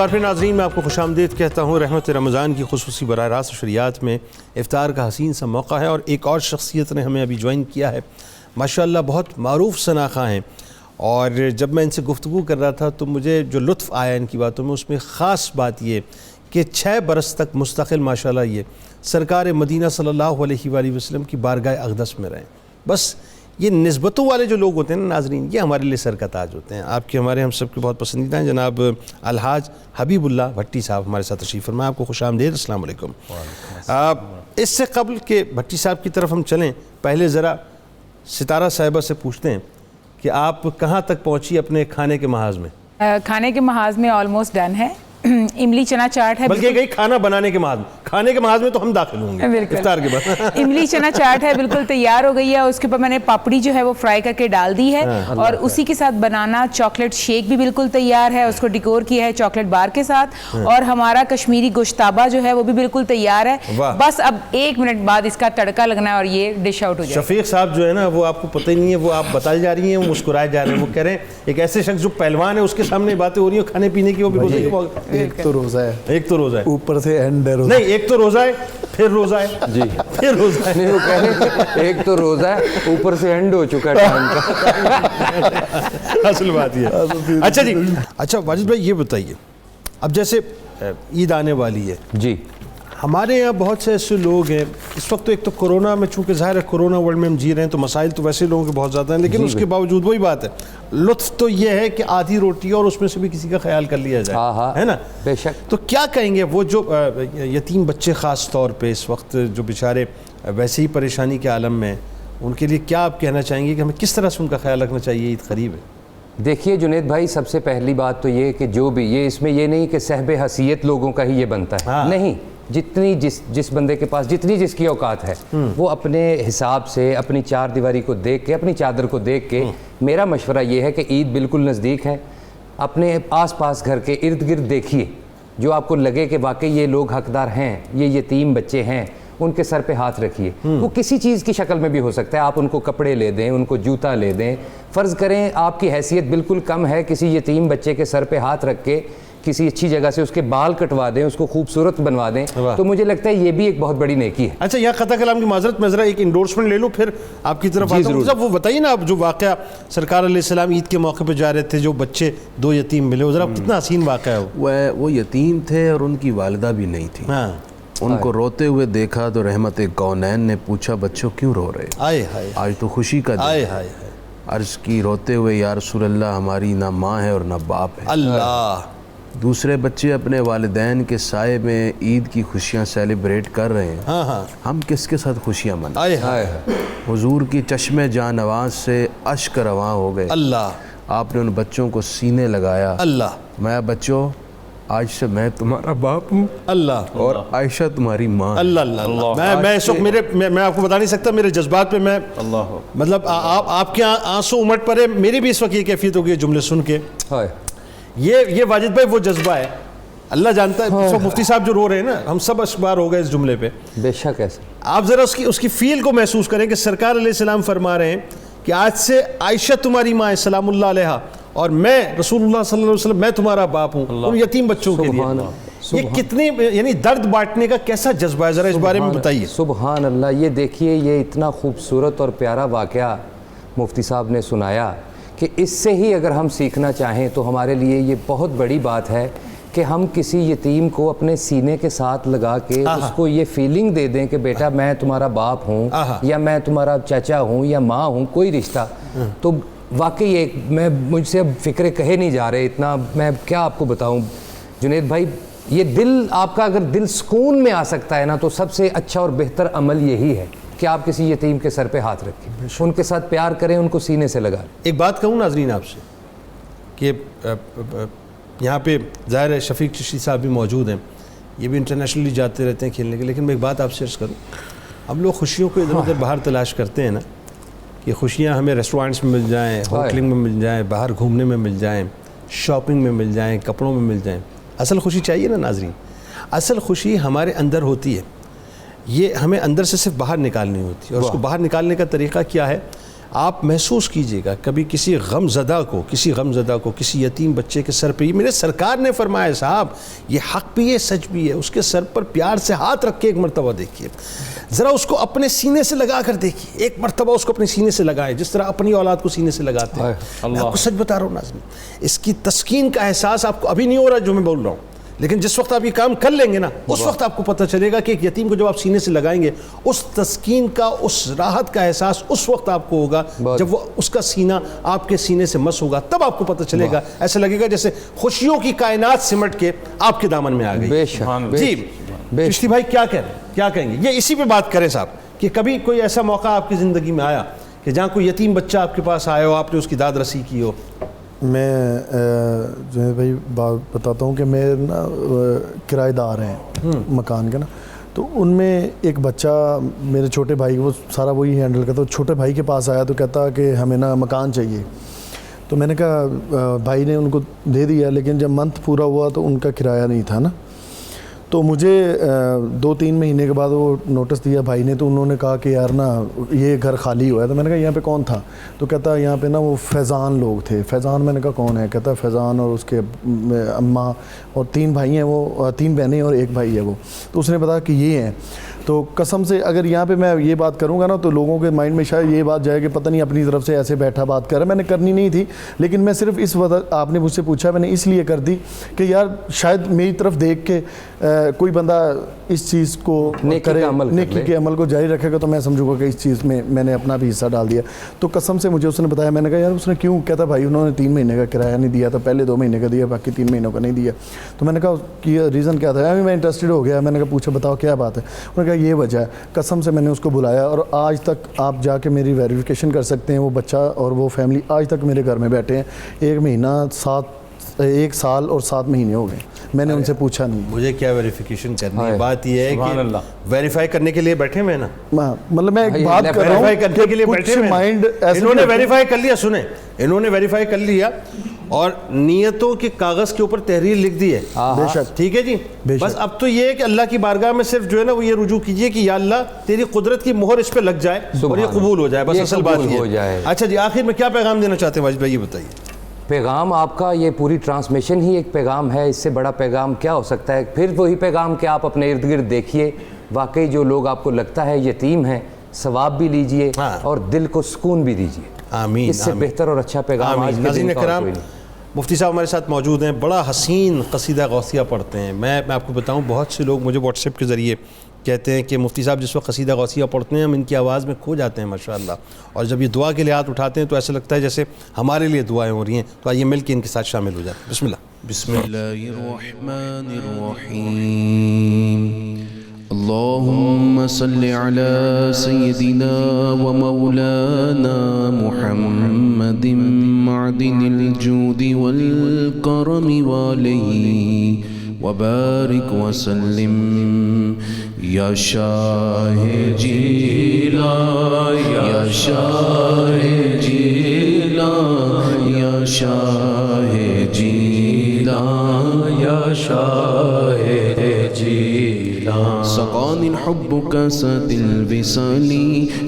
بار پھر ناظرین میں آپ کو خوش آمدید کہتا ہوں۔ رحمت رمضان کی خصوصی براہ راست شریعت میں افطار کا حسین سا موقع ہے، اور ایک اور شخصیت نے ہمیں ابھی جوائن کیا ہے، ماشاءاللہ بہت معروف شناخواں ہیں، اور جب میں ان سے گفتگو کر رہا تھا تو مجھے جو لطف آیا ان کی باتوں میں، اس میں خاص بات یہ کہ 6 برس تک مستقل ماشاءاللہ یہ سرکار مدینہ صلی اللہ علیہ وآلہ وسلم کی بارگاہ اقدس میں رہیں۔ بس یہ نسبتوں والے جو لوگ ہوتے ہیں نا ناظرین، یہ ہمارے لیے سر کا تاج ہوتے ہیں۔ آپ کے ہمارے ہم سب کے بہت پسندیدہ ہیں جناب الحاج حبیب اللہ بھٹی صاحب ہمارے ساتھ تشریف فرمائے۔ آپ کو خوش آمدید، السلام علیکم۔ اس سے قبل کہ بھٹی صاحب کی طرف ہم چلیں، پہلے ذرا ستارہ صاحبہ سے پوچھتے ہیں کہ آپ کہاں تک پہنچی اپنے کھانے کے محاذ میں؟ کھانے کے محاذ میں آلموسٹ ڈن ہے، املی چنا چاٹ ہے، بلکہ کہیں کھانا بنانے کے محاذ میں، کھانے کے محاذ میں تو ہم داخل ہوں گے افطار کے بعد۔ املی چنا چاٹ ہے، بالکل تیار ہو گئی ہے، اس کے اوپر میں نے پاپڑی جو ہے وہ فرائی کر کے ڈال دی ہے، اور اسی کے ساتھ بنانا چاکلیٹ شیک بھی بالکل تیار ہے، اس کو ڈیکور کیا ہے چاکلیٹ بار کے ساتھ، اور ہمارا کشمیری گوشتابہ جو ہے وہ بھی بالکل تیار ہے۔ بس اب 1 منٹ بعد اس کا تڑکا لگنا ہے اور یہ ڈش آؤٹ ہو جائے۔ شفیق صاحب جو ہے نا، وہ آپ کو پتہ ہی نہیں ہے، وہ آپ بتائی جا رہی ہیں، وہ مسکرائے جا رہے ہیں، وہ کہہ رہے ہیں ایک ایسے شخص جو پہلوان ہے اس کے سامنے باتیں ہو رہی ہیں کھانے پینے کی، وہ بھی ایک تو روزہ ہے، ایک تو روزہ ہے، اوپر سے اینڈ ہے روزہ نہیں ایک تو روزہ ہے پھر روزہ ہے، جی پھر روزہ ہے، نہیں وہ کہہ رہے ہیں ایک تو روزہ ہے اوپر سے اینڈ ہو چکا ہے ٹائم کا۔ اصل بات یہ ہے۔ اچھا جی، اچھا واجد بھائی یہ بتائیے، اب جیسے عید آنے والی ہے، جی ہمارے یہاں بہت سے ایسے لوگ ہیں اس وقت، تو ایک تو کورونا میں، چونکہ ظاہر ہے کورونا ورلڈ میں ہم جی رہے ہیں تو مسائل تو ویسے لوگوں کے بہت زیادہ ہیں، لیکن اس کے باوجود وہی بات ہے، لطف تو یہ ہے کہ آدھی روٹی ہے اور اس میں سے بھی کسی کا خیال کر لیا جائے، ہے نا؟ بے شک۔ تو کیا کہیں گے وہ جو یتیم بچے خاص طور پہ اس وقت جو بیچارے ویسے ہی پریشانی کے عالم میں، ان کے لیے کیا آپ کہنا چاہیں گے کہ ہمیں کس طرح سے ان کا خیال رکھنا چاہیے؟ عید قریب ہے۔ دیکھیے جنید بھائی، سب سے پہلی بات تو یہ کہ جو بھی یہ اس میں یہ نہیں کہ صاحب حیثیت لوگوں کا ہی یہ بنتا ہے، نہیں، جتنی جس بندے کے پاس جتنی جس کی اوقات ہے وہ اپنے حساب سے اپنی 4 دیواری کو دیکھ کے، اپنی چادر کو دیکھ کے، میرا مشورہ یہ ہے کہ عید بالکل نزدیک ہے، اپنے آس پاس گھر کے ارد گرد دیکھیے، جو آپ کو لگے کہ واقعی یہ لوگ حقدار ہیں، یہ یتیم بچے ہیں، ان کے سر پہ ہاتھ رکھیے۔ وہ کسی چیز کی شکل میں بھی ہو سکتا ہے، آپ ان کو کپڑے لے دیں، ان کو جوتا لے دیں، فرض کریں آپ کی حیثیت بالکل کم ہے، کسی یتیم بچے کے سر پہ ہاتھ رکھ کے کسی اچھی جگہ سے اس کے بال کٹوا دیں، اس کو خوبصورت بنوا دیں، تو مجھے لگتا ہے یہ بھی ایک بہت بڑی نیکی ہے۔ اچھا یہاں قطع کلام کی معذرت، میں ذرا ایک انڈورسمنٹ لے لوں پھر آپ کی طرف آتا ہوں۔ صاحب وہ بتائیے نا، آپ جو واقعہ سرکار علیہ السلام عید کے موقع پہ جا رہے تھے، جو بچے 2 یتیم ملے، وہ ذرا کتنا حسین واقعہ ہے۔ وہ یتیم تھے اور ان کی والدہ بھی نہیں تھی، ان کو روتے ہوئے دیکھا تو رحمت کونین نے پوچھا بچوں کیوں رو رہے؟ آئے ہائے، آج تو خوشی کا دن ہے۔ عرض کی روتے ہوئے، یا رسول اللہ ہماری نہ ماں ہے اور نہ باپ ہے۔ اللہ، دوسرے بچے اپنے والدین کے سائے میں عید کی خوشیاں سیلیبریٹ کر رہے ہیں، ہم کس کے ساتھ خوشیاں منائیں؟ حضور کی چشم جاں نواز سے اشک رواں ہو گئے۔ اللہ، آپ نے ان بچوں کو سینے لگایا۔ اللہ، میں بچوں آج سے میں تمہارا باپ ہوں، اللہ، اور عائشہ تمہاری ماں۔ اللہ اللہ، میں اس وقت میں آپ کو بتا نہیں سکتا، میرے جذبات پہ میں مطلب آپ کے آنسو امٹ پڑے، میری بھی اس وقت یہ کیفیت ہوگی جملے سن کے۔ یہ واجد بھائی وہ جذبہ ہے، اللہ جانتا ہے۔ اس وقت مفتی صاحب جو رو رہے ہیں نا، ہم سب اشبار ہو گئے اس جملے پہ۔ بے شک ایسا، آپ ذرا اس کی فیل کو محسوس کریں کہ سرکار علیہ السلام فرما رہے ہیں کہ آج سے عائشہ تمہاری ماں ہے سلام اللہ علیہا، اور میں رسول اللہ صلی اللہ علیہ وسلم میں تمہارا باپ ہوں، ان یتیم بچوں کے لیے۔ یہ کتنی یعنی درد بانٹنے کا کیسا جذبہ ہے، ذرا اس بارے میں بتائیے۔ سبحان اللہ، یہ دیکھیے یہ اتنا خوبصورت اور پیارا واقعہ مفتی صاحب نے سنایا کہ اس سے ہی اگر ہم سیکھنا چاہیں تو ہمارے لیے یہ بہت بڑی بات ہے کہ ہم کسی یتیم کو اپنے سینے کے ساتھ لگا کے اس کو یہ فیلنگ دے دیں کہ بیٹا میں تمہارا باپ ہوں، یا میں تمہارا چچا ہوں یا ماں ہوں، کوئی رشتہ۔ تو واقعی ایک مجھ سے اب فکرے کہے نہیں جا رہے، اتنا میں کیا آپ کو بتاؤں جنید بھائی۔ یہ دل آپ کا اگر دل سکون میں آ سکتا ہے نا، تو سب سے اچھا اور بہتر عمل یہی ہے کہ آپ کسی یتیم کے سر پہ ہاتھ رکھیں، ان کے ساتھ پیار کریں، ان کو سینے سے لگا لیں۔ ایک بات کہوں ناظرین آپ سے کہ یہاں پہ ظاہر ہے شفیق چشتی صاحب بھی موجود ہیں، یہ بھی انٹرنیشنلی جاتے رہتے ہیں کھیلنے کے، لیکن میں ایک بات آپ سے عرض کروں، ہم لوگ خوشیوں کو ادھر ادھر باہر تلاش کرتے ہیں نا، کہ خوشیاں ہمیں ریسٹورینٹس میں مل جائیں، ہوٹلنگ میں مل جائیں، باہر گھومنے میں مل جائیں، شاپنگ میں مل جائیں، کپڑوں میں مل جائیں۔ اصل خوشی چاہیے نا ناظرین، اصل خوشی ہمارے اندر ہوتی ہے، یہ ہمیں اندر سے صرف باہر نکالنی ہوتی ہے، اور اس کو باہر نکالنے کا طریقہ کیا ہے؟ آپ محسوس کیجئے گا کبھی کسی غم زدہ کو کسی یتیم بچے کے سر پہ، یہ میرے سرکار نے فرمایا صاحب، یہ حق بھی ہے سچ بھی ہے، اس کے سر پر پیار سے ہاتھ رکھ کے ایک مرتبہ دیکھیے، ذرا اس کو اپنے سینے سے لگا کر دیکھیے، ایک مرتبہ اس کو اپنے سینے سے لگائے جس طرح اپنی اولاد کو سینے سے لگاتے ہیں. میں آپ کو سچ بتا رہا ہوں ناظرین، اس کی تسکین کا احساس آپ کو ابھی نہیں ہو رہا جو میں بول رہا ہوں، لیکن جس وقت آپ یہ کام کر لیں گے نا، اس وقت آپ کو پتہ چلے گا کہ ایک یتیم کو جب آپ سینے سے لگائیں گے، اس تسکین کا، اس راحت کا احساس اس وقت آپ کو ہوگا جب وہ اس کا سینہ آپ کے سینے سے مس ہوگا، تب آپ کو پتہ چلے گا. ایسا لگے گا جیسے خوشیوں کی کائنات سمٹ کے آپ کے دامن میں آ گئی. بے شک. جی چشتی بھائی کیا کہیں گے؟ یہ اسی پہ بات کریں صاحب کہ کبھی کوئی ایسا موقع آپ کی زندگی میں آیا کہ جہاں کوئی یتیم بچہ آپ کے پاس آیا ہو، آپ نے اس کی داد رسی کی ہو؟ میں جو ہے بھائی بات بتاتا ہوں کہ میرے نا کرایہ دار ہیں مکان کے نا، تو ان میں ایک بچہ میرے چھوٹے بھائی، وہ سارا وہی ہینڈل کرتا، چھوٹے بھائی کے پاس آیا تو کہتا کہ ہمیں نا مکان چاہیے. تو میں نے کہا بھائی نے ان کو دے دیا، لیکن جب منتھ پورا ہوا تو ان کا کرایہ نہیں تھا نا. تو مجھے 2-3 مہینے کے بعد وہ نوٹس دیا بھائی نے، تو انہوں نے کہا کہ یار نا یہ گھر خالی ہوا ہے. تو میں نے کہا یہاں پہ کون تھا؟ تو کہتا یہاں پہ نا وہ فیضان لوگ تھے. فیضان، میں نے کہا کون ہے؟ کہتا فیضان اور اس کے اماں اور 3 بھائی ہیں، وہ 3 بہنیں اور 1 بھائی ہے وہ. تو اس نے بتایا کہ یہ ہیں. تو قسم سے اگر یہاں پہ میں یہ بات کروں گا نا تو لوگوں کے مائنڈ میں شاید یہ بات جائے کہ پتہ نہیں اپنی طرف سے ایسے بیٹھا بات کر رہا ہے. میں نے کرنی نہیں تھی، لیکن میں صرف اس وقت آپ نے مجھ سے پوچھا، میں نے اس لیے کر دی کہ یار شاید میری طرف دیکھ کے کوئی بندہ اس چیز کو کرے، نیکی کے عمل کو جاری رکھے گا، تو میں سمجھوں گا کہ اس چیز میں میں نے اپنا بھی حصہ ڈال دیا. تو قسم سے مجھے اس نے بتایا. میں نے کہا یار اس نے کیوں؟ کہتا بھائی انہوں نے 3 مہینے کا کرایہ نہیں دیا تھا، پہلے 2 مہینے کا دیا، باقی 3 مہینوں کا نہیں دیا. تو میں نے کہا کہ ریزن کیا تھا؟ میں انٹرسٹڈ ہو گیا. میں نے کہا پوچھا بتاؤ کیا بات ہے؟ انہوں نے کہا یہ وجہ ہے. قسم سے میں نے اس کو بلایا اور آج تک آپ جا کے میری ویریفیکیشن کر سکتے ہیں، وہ بچہ اور وہ فیملی آج تک میرے گھر میں بیٹھے ہیں. 1 سال اور 7 مہینے ہو گئے. میں نے ان سے پوچھا نہیں. مجھے کیا ویریفیکیشن کرنی ہے؟ بات یہ ہے کہ ویریفائی کرنے کے لیے بیٹھے میں نا، مطلب میں ایک بات کر رہا ہوں کرنے کے لیے بیٹھے مائنڈ. انہوں نے ویریفائی کر لیا، سنیں، انہوں نے ویریفائی کر لیا اور نیتوں کے کاغذ کے اوپر تحریر لکھ دی ہے. بے شک. ٹھیک ہے جی. بس اب تو یہ ہے کہ اللہ کی بارگاہ میں صرف جو ہے نا وہ یہ رجوع کیجئے کہ یا اللہ تیری قدرت کی مہر اس پہ لگ جائے اور یہ قبول ہو جائے. بس اصل بات یہ ہے. اچھا جی، آخر میں کیا پیغام دینا چاہتے ہیں واجد بھائی، یہ بتائیے. پیغام آپ کا یہ پوری ٹرانسمیشن ہی ایک پیغام ہے. اس سے بڑا پیغام کیا ہو سکتا ہے؟ پھر وہی پیغام کہ آپ اپنے ارد گرد دیکھیے، واقعی جو لوگ آپ کو لگتا ہے یتیم ہیں، ثواب بھی لیجئے اور دل کو سکون بھی دیجئے. آمین. اس سے بہتر اور اچھا پیغام آج کے دن کا کوئی نہیں. مفتی صاحب ہمارے ساتھ موجود ہیں، بڑا حسین قصیدہ غوثیہ پڑھتے ہیں. میں آپ کو بتاؤں، بہت سے لوگ مجھے واٹس ایپ کے ذریعے کہتے ہیں کہ مفتی صاحب جس وقت قصیدہ غوثیہ پڑھتے ہیں ہم ان کی آواز میں کھو جاتے ہیں ماشاءاللہ، اور جب یہ دعا کے لیے ہاتھ اٹھاتے ہیں تو ایسا لگتا ہے جیسے ہمارے لیے دعائیں ہو رہی ہیں. تو آئیے مل کے ان کے ساتھ شامل ہو جاتے ہیں. بسم اللہ. بسم اللہ الرحمن الرحیم. اللہم صلی علی سیدنا و مولانا محمد معدن الجود والکرم والہ وبارک وسلم. یا شاہ جیلان، یا شاہ جیلان، یا شاہ جیلان، یا شاہ جیلان. سقانی الحب كاسات الوصال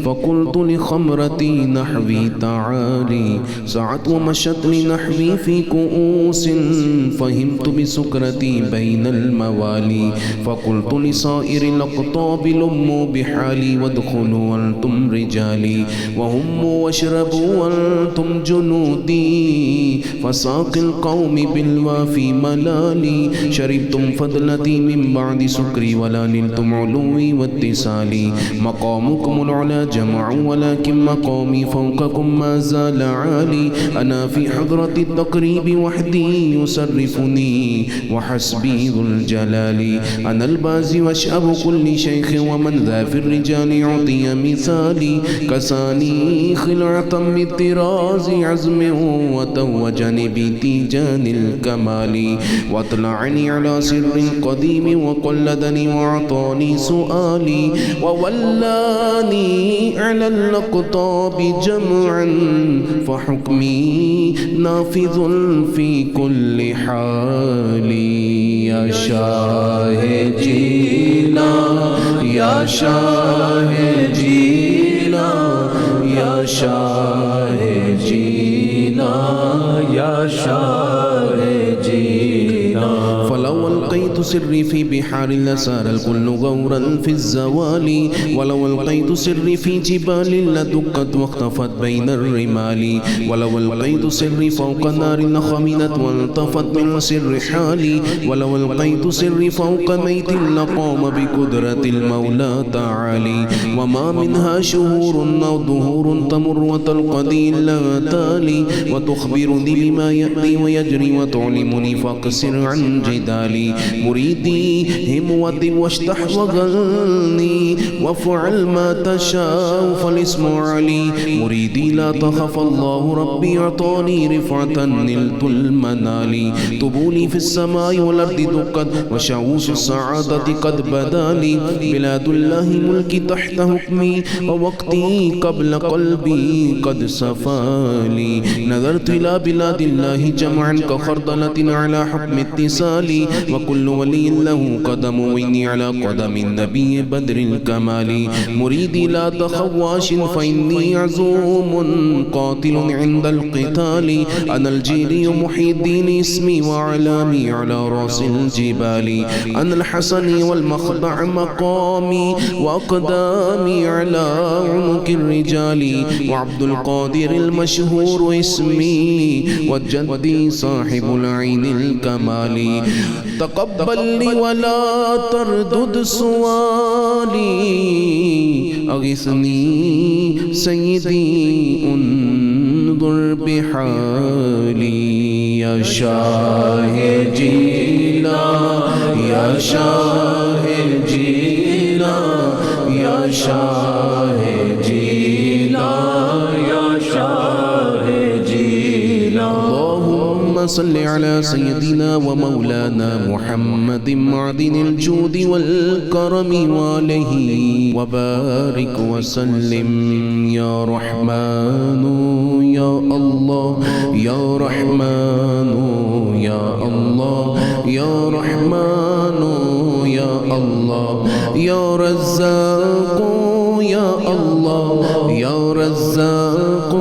فقلت لخمرتي نحوي تعالي. سعت ومشت لنحوي في كؤوس فهمت بسكرتي بين الموالي. فقلت لصائر الأقطاب لموا بحالي وادخلوا أنتم رجالي وهموا واشربوا وأنتم جنودي. فساق القوم بالوافي ملالي. شربتم فضلتي من بعد سكري ولا نلتم علوي واتصالي. مقامكم العلا جمع ولكن مقامي فوقكم ما زال عالي. أنا في حضرة التقريب وحدي يصرفني وحسبي ذو الجلال. أنا البازي واشأب كل شيخ ومن ذا في الرجال يعطي مثالي. كساني خلعة بالطراز عزم وتوجني بتيجان الكمال. واطلعني على سر قديم وقلدني وأعطاني سؤالي. وولاني على الأقطاب جمعا فحكمي نافذ في كل حال. يا شاه جيلان، يا شاه جيلان، يا شاه سري في بحار لسار الكل غورا في الزوال ولو ألقيت سري في جبال لدقت واختفت بين الرمال ولو ألقيت سري فوق نار لخمنت والتفت من سر حالي ولو ألقيت سري فوق ميت لقام بقدرة المولى تعالي وما منها شهور أو ظهور تمر وتلقدي إلا تالي وتخبرني بما يأتي ويجري وتعلمني فاقصر عن جدالي مريدي هموت واشتح وغني وافعل ما تشاء فالاسم علي مريدي لا تخف الله ربي أعطاني رفعة نلت المنال طبولي في السماء والأرض دقت وشعوش السعادة قد بدالي بلاد الله ملكي تحت حكمي ووقتي قبل قلبي قد صفالي نظرت إلى بلاد الله جمعا كخردلة على حكم اتصالي وكل ولي له قدم وإني على قدم النبي بدر الكمال مريدي لا تخواش فإني عزوم قاتل عند القتال أنا الجيلي محي الدين اسمي وعلامي على رأس الجبال أنا الحسن والمخضع مقامي وأقدامي على عنق الرجال وعبد القادر المشهور اسمي وجدي صاحب العين الكمال تقبل لي ولا تردد سؤالي أغثني سيدي انظر بحالي يا شاه جيلا يا شاه جيلا يا شاه جيلا يا شاه جيلا اللهم صل على سيدنا ومولانا محمد معدن الجود والكرم وآله وبارك وسلم يا رحمن يا الله يا رحمن يا الله يا رحمن يا الله يا رزاق يا الله يا رزاق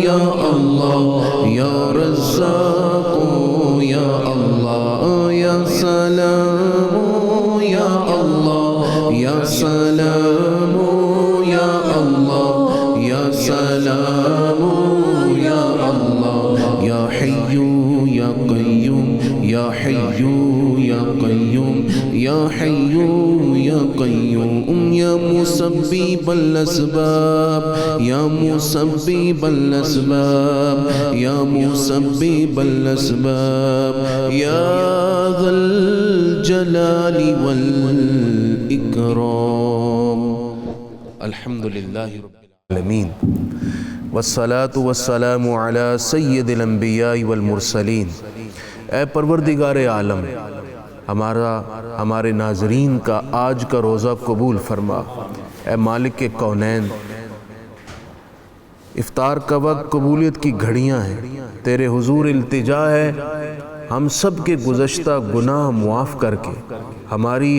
يا الله يا رزاق يا الله يا سلام يا الله يا سلام يا الله يا سلام يا الله يا حي يا قيوم يا حي يا قيوم يا حي يا قيوم يا مسبب الأسباب يا مسبب الأسباب يا مسبب الأسباب يا ذا الجلال والإكرام الحمد لله رب العالمین والصلاة والسلام علی سید الانبیاء والمرسلین۔ اے پروردگار عالم، ہمارے ناظرین کا آج کا روزہ قبول فرما۔ اے مالک کونین، افطار کا وقت قبولیت کی گھڑیاں ہیں، تیرے حضور التجا ہے ہم سب کے گزشتہ گناہ معاف کر کے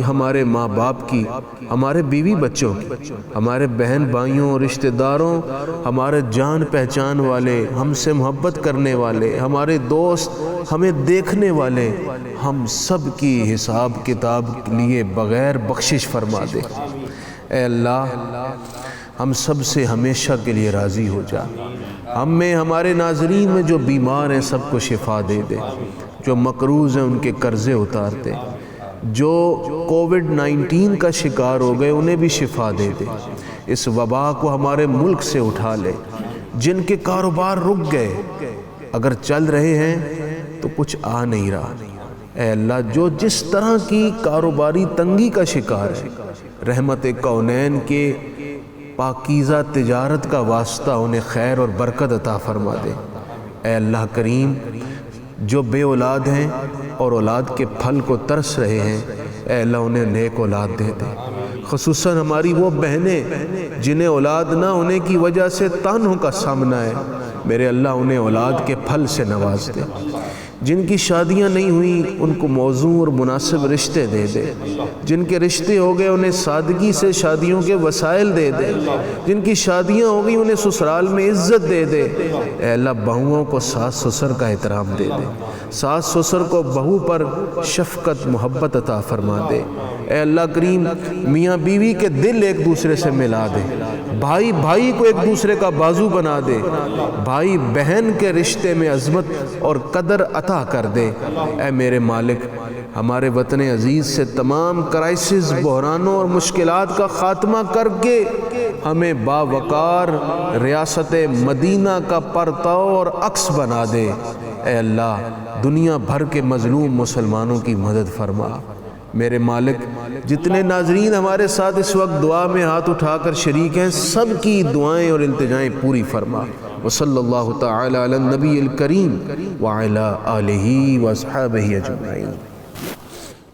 ہمارے ماں باپ کی، ہمارے بیوی بچوں کی، ہمارے بہن بھائیوں رشتہ داروں، ہمارے جان پہچان والے، ہم سے محبت کرنے والے، ہمارے دوست، ہمیں دیکھنے والے، ہم سب کی حساب کتاب لیے بغیر بخشش فرما دے۔ اے اللہ، ہم سب سے ہمیشہ کے لیے راضی ہو جا۔ ہم میں، ہمارے ناظرین میں جو بیمار ہیں سب کو شفا دے دے، جو مقروض ہیں ان کے قرضے اتار دے، جو کووڈ-19 کا شکار ہو گئے انہیں بھی شفا دے دے۔ اس وبا کو ہمارے ملک سے اٹھا لے۔ جن کے کاروبار رک گئے، اگر چل رہے ہیں تو کچھ آ نہیں رہا، اے اللہ جو جس طرح کی کاروباری تنگی کا شکار ہے، رحمت کونین کے پاکیزہ تجارت کا واسطہ انہیں خیر اور برکت عطا فرما دے۔ اے اللہ کریم، جو بے اولاد ہیں اور اولاد کے پھل کو ترس رہے ہیں، اے اللہ انہیں نیک اولاد دے دے۔ خصوصاً ہماری وہ بہنیں جنہیں اولاد نہ ہونے کی وجہ سے تانوں کا سامنا ہے، میرے اللہ انہیں اولاد کے پھل سے نواز دے۔ جن کی شادیاں نہیں ہوئیں ان کو موزوں اور مناسب رشتے دے دے، جن کے رشتے ہو گئے انہیں سادگی سے شادیوں کے وسائل دے دے، جن کی شادیاں ہو گئی انہیں سسرال میں عزت دے دے۔ اے اللہ بہوؤں کو ساس سسر کا احترام دے دے، ساس سسر کو بہو پر شفقت محبت عطا فرما دے۔ اے اللہ کریم میاں بیوی کے دل ایک دوسرے سے ملا دے، بھائی بھائی کو ایک دوسرے کا بازو بنا دے، بھائی بہن کے رشتے میں عظمت اور قدر عطا کر دے۔ اے میرے مالک ہمارے وطن عزیز سے تمام کرائسس، بحرانوں اور مشکلات کا خاتمہ کر کے ہمیں باوقار ریاست مدینہ کا پرتاؤ اور عکس بنا دے۔ اے اللہ دنیا بھر کے مظلوم مسلمانوں کی مدد فرما۔ میرے مالک جتنے ناظرین ہمارے ساتھ اس وقت دعا میں ہاتھ اٹھا کر شریک ہیں سب کی دعائیں اور التجائیں پوری فرما۔ وصلی اللہ تعالی علی النبی الکریم وعلی آلہ واصحابہ اجمعین۔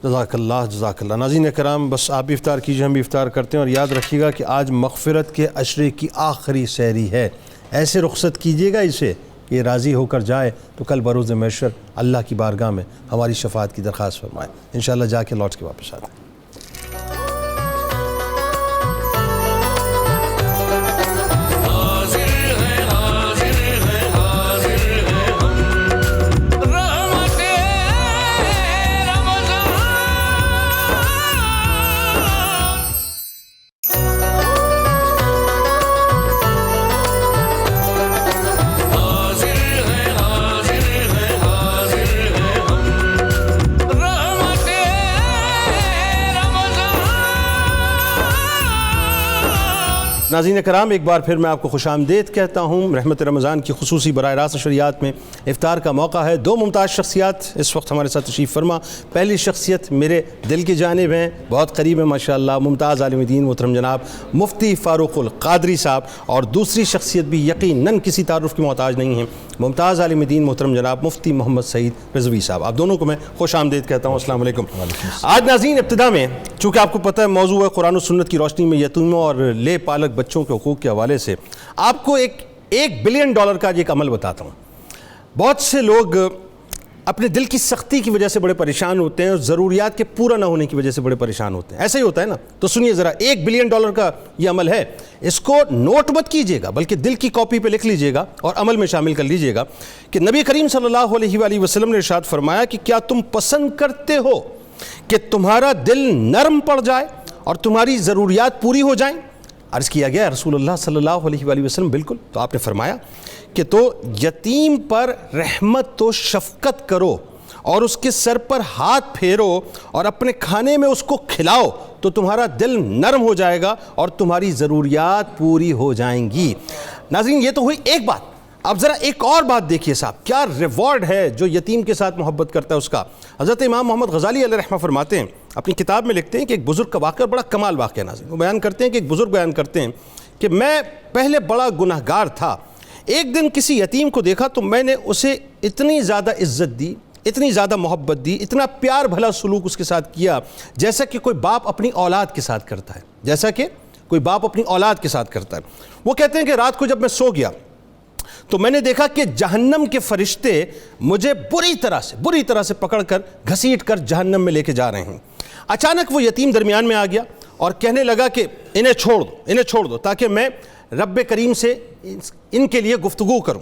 جزاک اللہ۔ ناظرین کرام بس آپ بھی افطار کیجئے، ہم بھی افطار کرتے ہیں، اور یاد رکھیے گا کہ آج مغفرت کے عشرے کی آخری سحری ہے، ایسے رخصت کیجئے گا اسے کہ راضی ہو کر جائے تو کل بروز محشر اللہ کی بارگاہ میں ہماری شفاعت کی درخواست فرمائے۔ انشاءاللہ جا کے لوٹ کے واپس آتے ہیں۔ ناظرین کرام ایک بار پھر میں آپ کو خوش آمدید کہتا ہوں۔ رحمت رمضان کی خصوصی براہ راست نشریات میں افطار کا موقع ہے۔ دو ممتاز شخصیات اس وقت ہمارے ساتھ تشریف فرما۔ پہلی شخصیت میرے دل کی جانب ہیں، بہت قریب ہے ماشاءاللہ، ممتاز عالم دین محترم جناب مفتی فاروق القادری صاحب، اور دوسری شخصیت بھی یقیناً کسی تعارف کی محتاج نہیں ہے، ممتاز عالم دین محترم جناب مفتی محمد سعید رضوی صاحب۔ آپ دونوں کو میں خوش آمدید کہتا ہوں۔ السلام علیکم۔ آج ناظرین ابتدا میں چونکہ آپ کو پتہ ہے موضوع ہے قرآن و سنت کی روشنی میں یتیموں اور لے پالک بچوں کے حقوق کے حوالے سے، آپ کو ایک بلین ڈالر کا ایک عمل بتاتا ہوں۔ بہت سے لوگ اپنے دل کی سختی کی وجہ سے بڑے پریشان ہوتے ہیں اور ضروریات کے پورا نہ ہونے کی وجہ سے بڑے پریشان ہوتے ہیں، ایسا ہی ہوتا ہے نا؟ تو سنیے ذرا، $1 بلین کا یہ عمل ہے، اس کو نوٹ مت کیجئے گا بلکہ دل کی کاپی پہ لکھ لیجئے گا اور عمل میں شامل کر لیجئے گا کہ نبی کریم صلی اللہ علیہ وآلہ وسلم نے ارشاد فرمایا کہ کیا تم پسند کرتے ہو کہ تمہارا دل نرم پڑ جائے اور تمہاری ضروریات پوری ہو جائیں؟ عرض کیا گیا رسول اللہ صلی اللہ علیہ وآلہ وسلم بالکل۔ تو آپ نے فرمایا کہ تو یتیم پر رحمت و شفقت کرو اور اس کے سر پر ہاتھ پھیرو اور اپنے کھانے میں اس کو کھلاؤ تو تمہارا دل نرم ہو جائے گا اور تمہاری ضروریات پوری ہو جائیں گی۔ ناظرین یہ تو ہوئی ایک بات، اب ذرا ایک اور بات دیکھیے صاحب، کیا ریوارڈ ہے جو یتیم کے ساتھ محبت کرتا ہے اس کا۔ حضرت امام محمد غزالی علیہ رحمہ فرماتے ہیں، اپنی کتاب میں لکھتے ہیں کہ ایک بزرگ کا واقعہ بڑا کمال واقعہ ہے ناظرین۔ وہ بیان کرتے ہیں کہ ایک بزرگ بیان کرتے ہیں کہ میں پہلے بڑا گناہگار تھا، ایک دن کسی یتیم کو دیکھا تو میں نے اسے اتنی زیادہ عزت دی، اتنی زیادہ محبت دی، اتنا پیار بھلا سلوک اس کے ساتھ کیا جیسا کہ کوئی باپ اپنی اولاد کے ساتھ کرتا ہے، جیسا کہ کوئی باپ اپنی اولاد کے ساتھ کرتا ہے۔ وہ کہتے ہیں کہ رات کو جب میں سو گیا تو میں نے دیکھا کہ جہنم کے فرشتے مجھے بری طرح سے پکڑ کر گھسیٹ کر جہنم میں لے کے جا رہے ہیں۔ اچانک وہ یتیم درمیان میں آ گیا اور کہنے لگا کہ انہیں چھوڑ دو تاکہ میں رب کریم سے ان کے لیے گفتگو کروں۔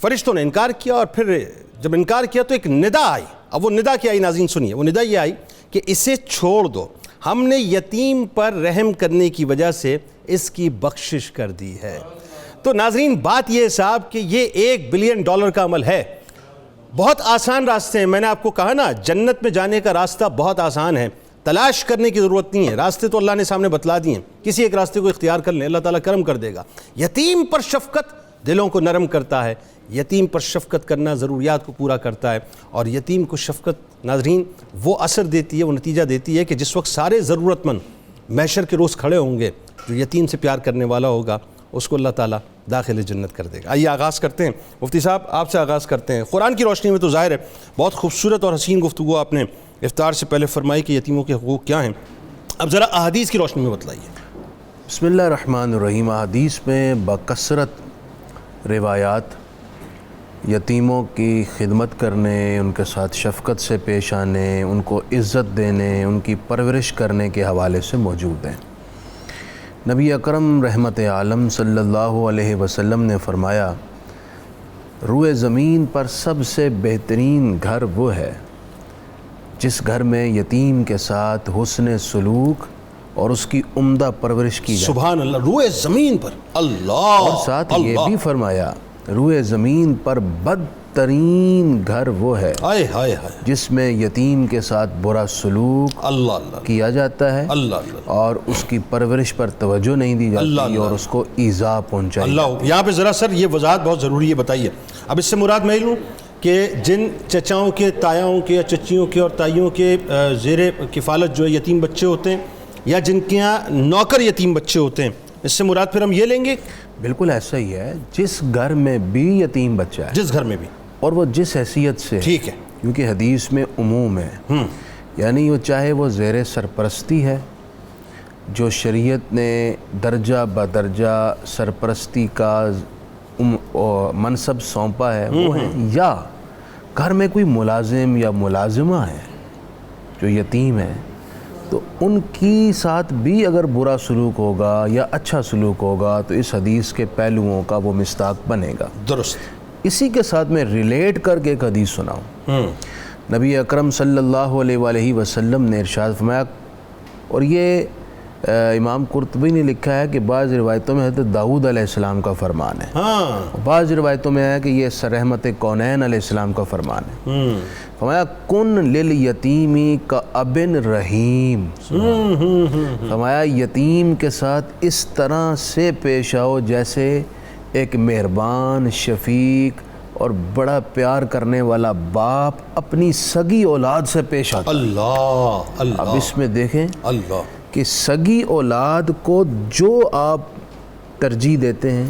فرشتوں نے انکار کیا اور پھر جب انکار کیا تو ایک ندا آئی۔ اب وہ ندا کیا آئی ناظرین سنیے، وہ ندا یہ آئی کہ اسے چھوڑ دو، ہم نے یتیم پر رحم کرنے کی وجہ سے اس کی بخشش کر دی ہے۔ تو ناظرین بات یہ ہے صاحب کہ یہ $1 بلین کا عمل ہے، بہت آسان راستے ہیں۔ میں نے آپ کو کہا نا جنت میں جانے کا راستہ بہت آسان ہے، تلاش کرنے کی ضرورت نہیں ہے، راستے تو اللہ نے سامنے بتلا دیے ہیں، کسی ایک راستے کو اختیار کر لیں، اللہ تعالیٰ کرم کر دے گا۔ یتیم پر شفقت دلوں کو نرم کرتا ہے، یتیم پر شفقت کرنا ضروریات کو پورا کرتا ہے، اور یتیم کو شفقت ناظرین وہ اثر دیتی ہے، وہ نتیجہ دیتی ہے کہ جس وقت سارے ضرورت مند محشر کے روز کھڑے ہوں گے، جو یتیم سے پیار کرنے والا ہوگا اس کو اللہ تعالیٰ داخل جنت کر دے گا۔ آئیے آغاز کرتے ہیں، مفتی صاحب آپ سے آغاز کرتے ہیں۔ قرآن کی روشنی میں تو ظاہر ہے بہت خوبصورت اور حسین گفتگو آپ نے افطار سے پہلے فرمائی کہ یتیموں کے حقوق کیا ہیں، اب ذرا احادیث کی روشنی میں بتلائیے۔ بسم اللہ الرحمن الرحیم۔ احادیث میں بکثرت روایات یتیموں کی خدمت کرنے، ان کے ساتھ شفقت سے پیش آنے، ان کو عزت دینے، ان کی پرورش کرنے کے حوالے سے موجود ہیں۔ نبی اکرم رحمت عالم صلی اللہ علیہ وسلم نے فرمایا، روئے زمین پر سب سے بہترین گھر وہ ہے جس گھر میں یتیم کے ساتھ حسن سلوک اور اس کی عمدہ پرورش کی جائے۔ سبحان اللہ، روئے زمین پر، اللہ، اور ساتھ یہ بھی فرمایا، روئے زمین پر بدترین گھر وہ ہے ہائے ہائے ہائے، جس میں یتیم کے ساتھ برا سلوک اللہ اللہ کیا جاتا ہے اللہ اللہ اور اس کی پرورش پر توجہ نہیں دی اللہ جاتی اللہ اور اس کو ایذا پہنچائی جاتی ہے۔ اللہ۔ یہاں پہ ذرا سر یہ وضاحت بہت ضروری ہے، بتائیے اب اس سے مراد میں لوں کہ جن چچاؤں کے، تایاؤں کے یا چچیوں کے اور تائیوں کے زیر کفالت جو ہے یتیم بچے ہوتے ہیں، یا جن کے یہاں نوکر یتیم بچے ہوتے ہیں، اس سے مراد پھر ہم یہ لیں گے؟ بالکل ایسا ہی ہے، جس گھر میں بھی یتیم بچہ ہے جس گھر میں بھی، اور وہ جس حیثیت سے، ٹھیک ہے، کیونکہ حدیث میں عموم ہے، یعنی وہ چاہے وہ زیر سرپرستی ہے جو شریعت نے درجہ بدرجہ سرپرستی کا منصب سونپا ہے وہ ہے، یا گھر میں کوئی ملازم یا ملازمہ ہے جو یتیم ہے، تو ان کی ساتھ بھی اگر برا سلوک ہوگا یا اچھا سلوک ہوگا تو اس حدیث کے پہلوؤں کا وہ مصداق بنے گا۔ درست۔ اسی کے ساتھ میں ریلیٹ کر کے ایک حدیث سناؤں۔ نبی اکرم صلی اللہ علیہ وآلہ وسلم نے ارشاد فرمایا، اور یہ امام قرطبی نے لکھا ہے کہ بعض روایتوں میں حضرت داؤد علیہ السلام کا فرمان ہے، بعض روایتوں میں ہے کہ یہ رحمت کونین علیہ السلام کا فرمان ہے۔ فرمایا کن للیتیمی کا ابن رحیم، فرمایا یتیم کے ساتھ اس طرح سے پیش آؤ جیسے ایک مہربان، شفیق اور بڑا پیار کرنے والا باپ اپنی سگی اولاد سے پیش آتا ہے۔ اللہ اللہ، اب اس میں دیکھیں اللہ کہ سگی اولاد کو جو آپ ترجیح دیتے ہیں،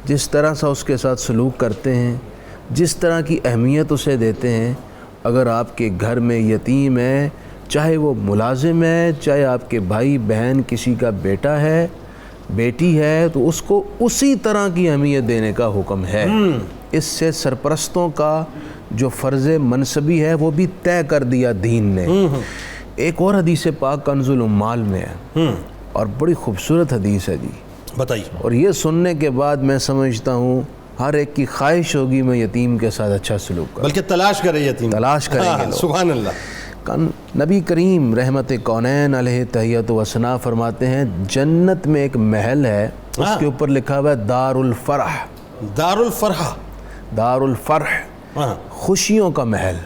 جس طرح سے اس کے ساتھ سلوک کرتے ہیں، جس طرح کی اہمیت اسے دیتے ہیں، اگر آپ کے گھر میں یتیم ہے، چاہے وہ ملازم ہے، چاہے آپ کے بھائی بہن کسی کا بیٹا ہے، بیٹی ہے، تو اس کو اسی طرح کی اہمیت دینے کا حکم ہے۔ اس سے سرپرستوں کا جو فرض منصبی ہے وہ بھی طے کر دیا دین نے۔ ایک اور حدیث پاک کنز العمال میں ہے اور بڑی خوبصورت حدیث ہے جی، بتائیے۔ اور یہ سننے کے بعد میں سمجھتا ہوں ہر ایک کی خواہش ہوگی میں یتیم کے ساتھ اچھا سلوک کروں، بلکہ تلاش کرے یتیم، تلاش کریں گے لوگ۔ سبحان اللہ۔ نبی کریم رحمت کونین علیہ تحیت و ثنا فرماتے ہیں، جنت میں ایک محل ہے، اس کے اوپر لکھا ہوا ہے دار الفرح، دار الفرح، دار الفرح، خوشیوں کا محل۔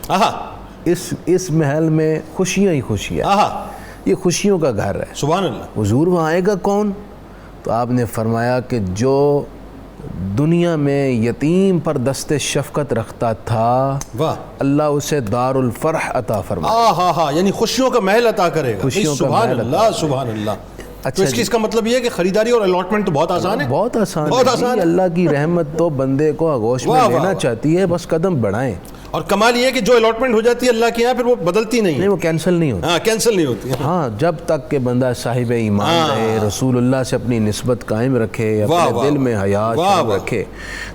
اس محل میں خوشیاں ہی خوشیاں، یہ خوشیوں کا گھر ہے۔ سبحان اللہ۔ حضور وہاں آئے گا کون؟ تو آپ نے فرمایا کہ جو دنیا میں یتیم پر دست شفقت رکھتا تھا، واہ، اللہ اسے دار الفرح عطا فرمائے، یعنی خوشیوں کا محل عطا کرے گا۔ خوشیوں کا سبحان محل اللہ، سبحان اللہ۔ تو اس کا مطلب یہ ہے کہ خریداری اور الاٹمنٹ تو بہت آسان ہے، بہت آسان بہت ہے آسان جی۔ ہے۔ اللہ کی رحمت تو بندے کو آغوش میں لینا چاہتی ہے، بس قدم بڑھائیں۔ اور کمال یہ ہے کہ جو الاٹمنٹ ہو جاتی ہے اللہ کے یہاں پھر وہ بدلتی نہیں نہیں، وہ کینسل نہیں ہوتی۔ کینسل نہیں ہوتی۔ ہاں، جب تک کہ بندہ صاحب ایمان رہے، رسول اللہ سے اپنی نسبت قائم رکھے، اپنے دل میں حیا رکھے۔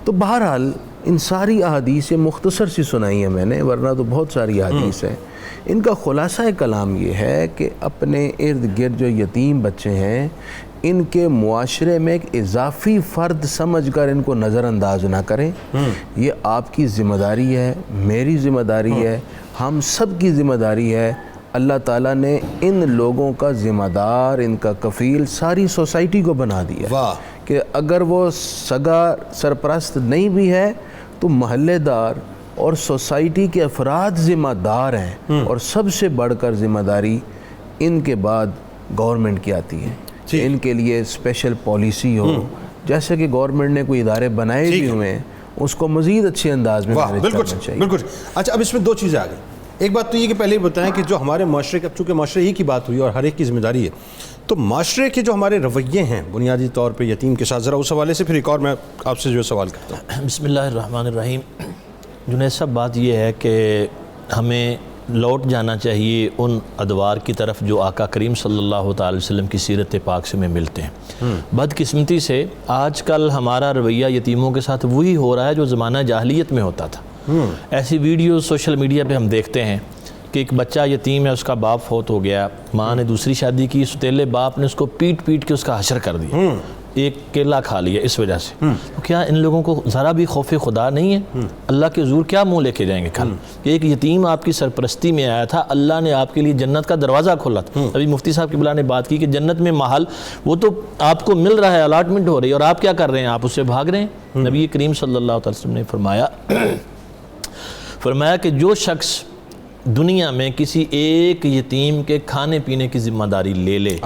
تو بہرحال ان ساری احادیث مختصر سی سنائی ہیں میں نے، ورنہ تو بہت ساری احادیث ہیں۔ ان کا خلاصہ کلام یہ ہے کہ اپنے ارد گرد جو یتیم بچے ہیں، ان کے معاشرے میں ایک اضافی فرد سمجھ کر ان کو نظر انداز نہ کریں۔ یہ آپ کی ذمہ داری ہے، میری ذمہ داری ہے، ہم سب کی ذمہ داری ہے۔ اللہ تعالیٰ نے ان لوگوں کا ذمہ دار، ان کا کفیل ساری سوسائٹی کو بنا دیا کہ اگر وہ سگا سرپرست نہیں بھی ہے تو محلے دار اور سوسائٹی کے افراد ذمہ دار ہیں، اور سب سے بڑھ کر ذمہ داری ان کے بعد گورنمنٹ کی آتی ہے۔ ان کے لیے اسپیشل پالیسی ہو، جیسے کہ گورنمنٹ نے کوئی ادارے بنائے بھی ہوئے ہیں، اس کو مزید اچھے انداز میں مینیج کرنا چاہیے۔ بالکل۔ اچھا، اب اس میں دو چیزیں آ گئی۔ ایک بات تو یہ کہ پہلے ہی بتائیں کہ جو ہمارے معاشرے کا، چونکہ معاشرے ہی کی بات ہوئی اور ہر ایک کی ذمہ داری ہے، تو معاشرے کے جو ہمارے رویے ہیں بنیادی طور پہ یتیم کے ساتھ، ذرا اس حوالے سے پھر ایک اور میں آپ سے جو سوال کرتا ہوں۔ بسم اللہ الرحمن الرحیم۔ جنید صاحب، بات یہ ہے کہ ہمیں لوٹ جانا چاہیے ان ادوار کی طرف جو آقا کریم صلی اللہ تعالی وسلم کی سیرت پاک سے میں ملتے ہیں۔ بدقسمتی سے آج کل ہمارا رویہ یتیموں کے ساتھ وہی ہو رہا ہے جو زمانہ جاہلیت میں ہوتا تھا۔ ایسی ویڈیوز سوشل میڈیا پہ ہم دیکھتے ہیں کہ ایک بچہ یتیم ہے، اس کا باپ فوت ہو گیا، ماں نے دوسری شادی کی، ستیلے باپ نے اس کو پیٹ پیٹ کے اس کا حشر کر دیا، ایک کیلا کھا لیا اس وجہ سے۔ تو کیا ان لوگوں کو ذرا بھی خوف خدا نہیں ہے؟ اللہ کے حضور کیا منہ لے کے جائیں گے کل؟ کہ ایک یتیم آپ کی سرپرستی میں آیا تھا، اللہ نے آپ کے لیے جنت کا دروازہ کھولا تھا۔ ابھی مفتی صاحب قبلہ نے بات کی کہ جنت میں محل وہ تو آپ کو مل رہا ہے، الاٹمنٹ ہو رہی ہے، اور آپ کیا کر رہے ہیں؟ آپ اس سے بھاگ رہے ہیں۔ نبی کریم صلی اللہ علیہ وسلم نے فرمایا کہ جو شخص دنیا میں کسی ایک یتیم کے کھانے پینے کی ذمہ داری لے لے،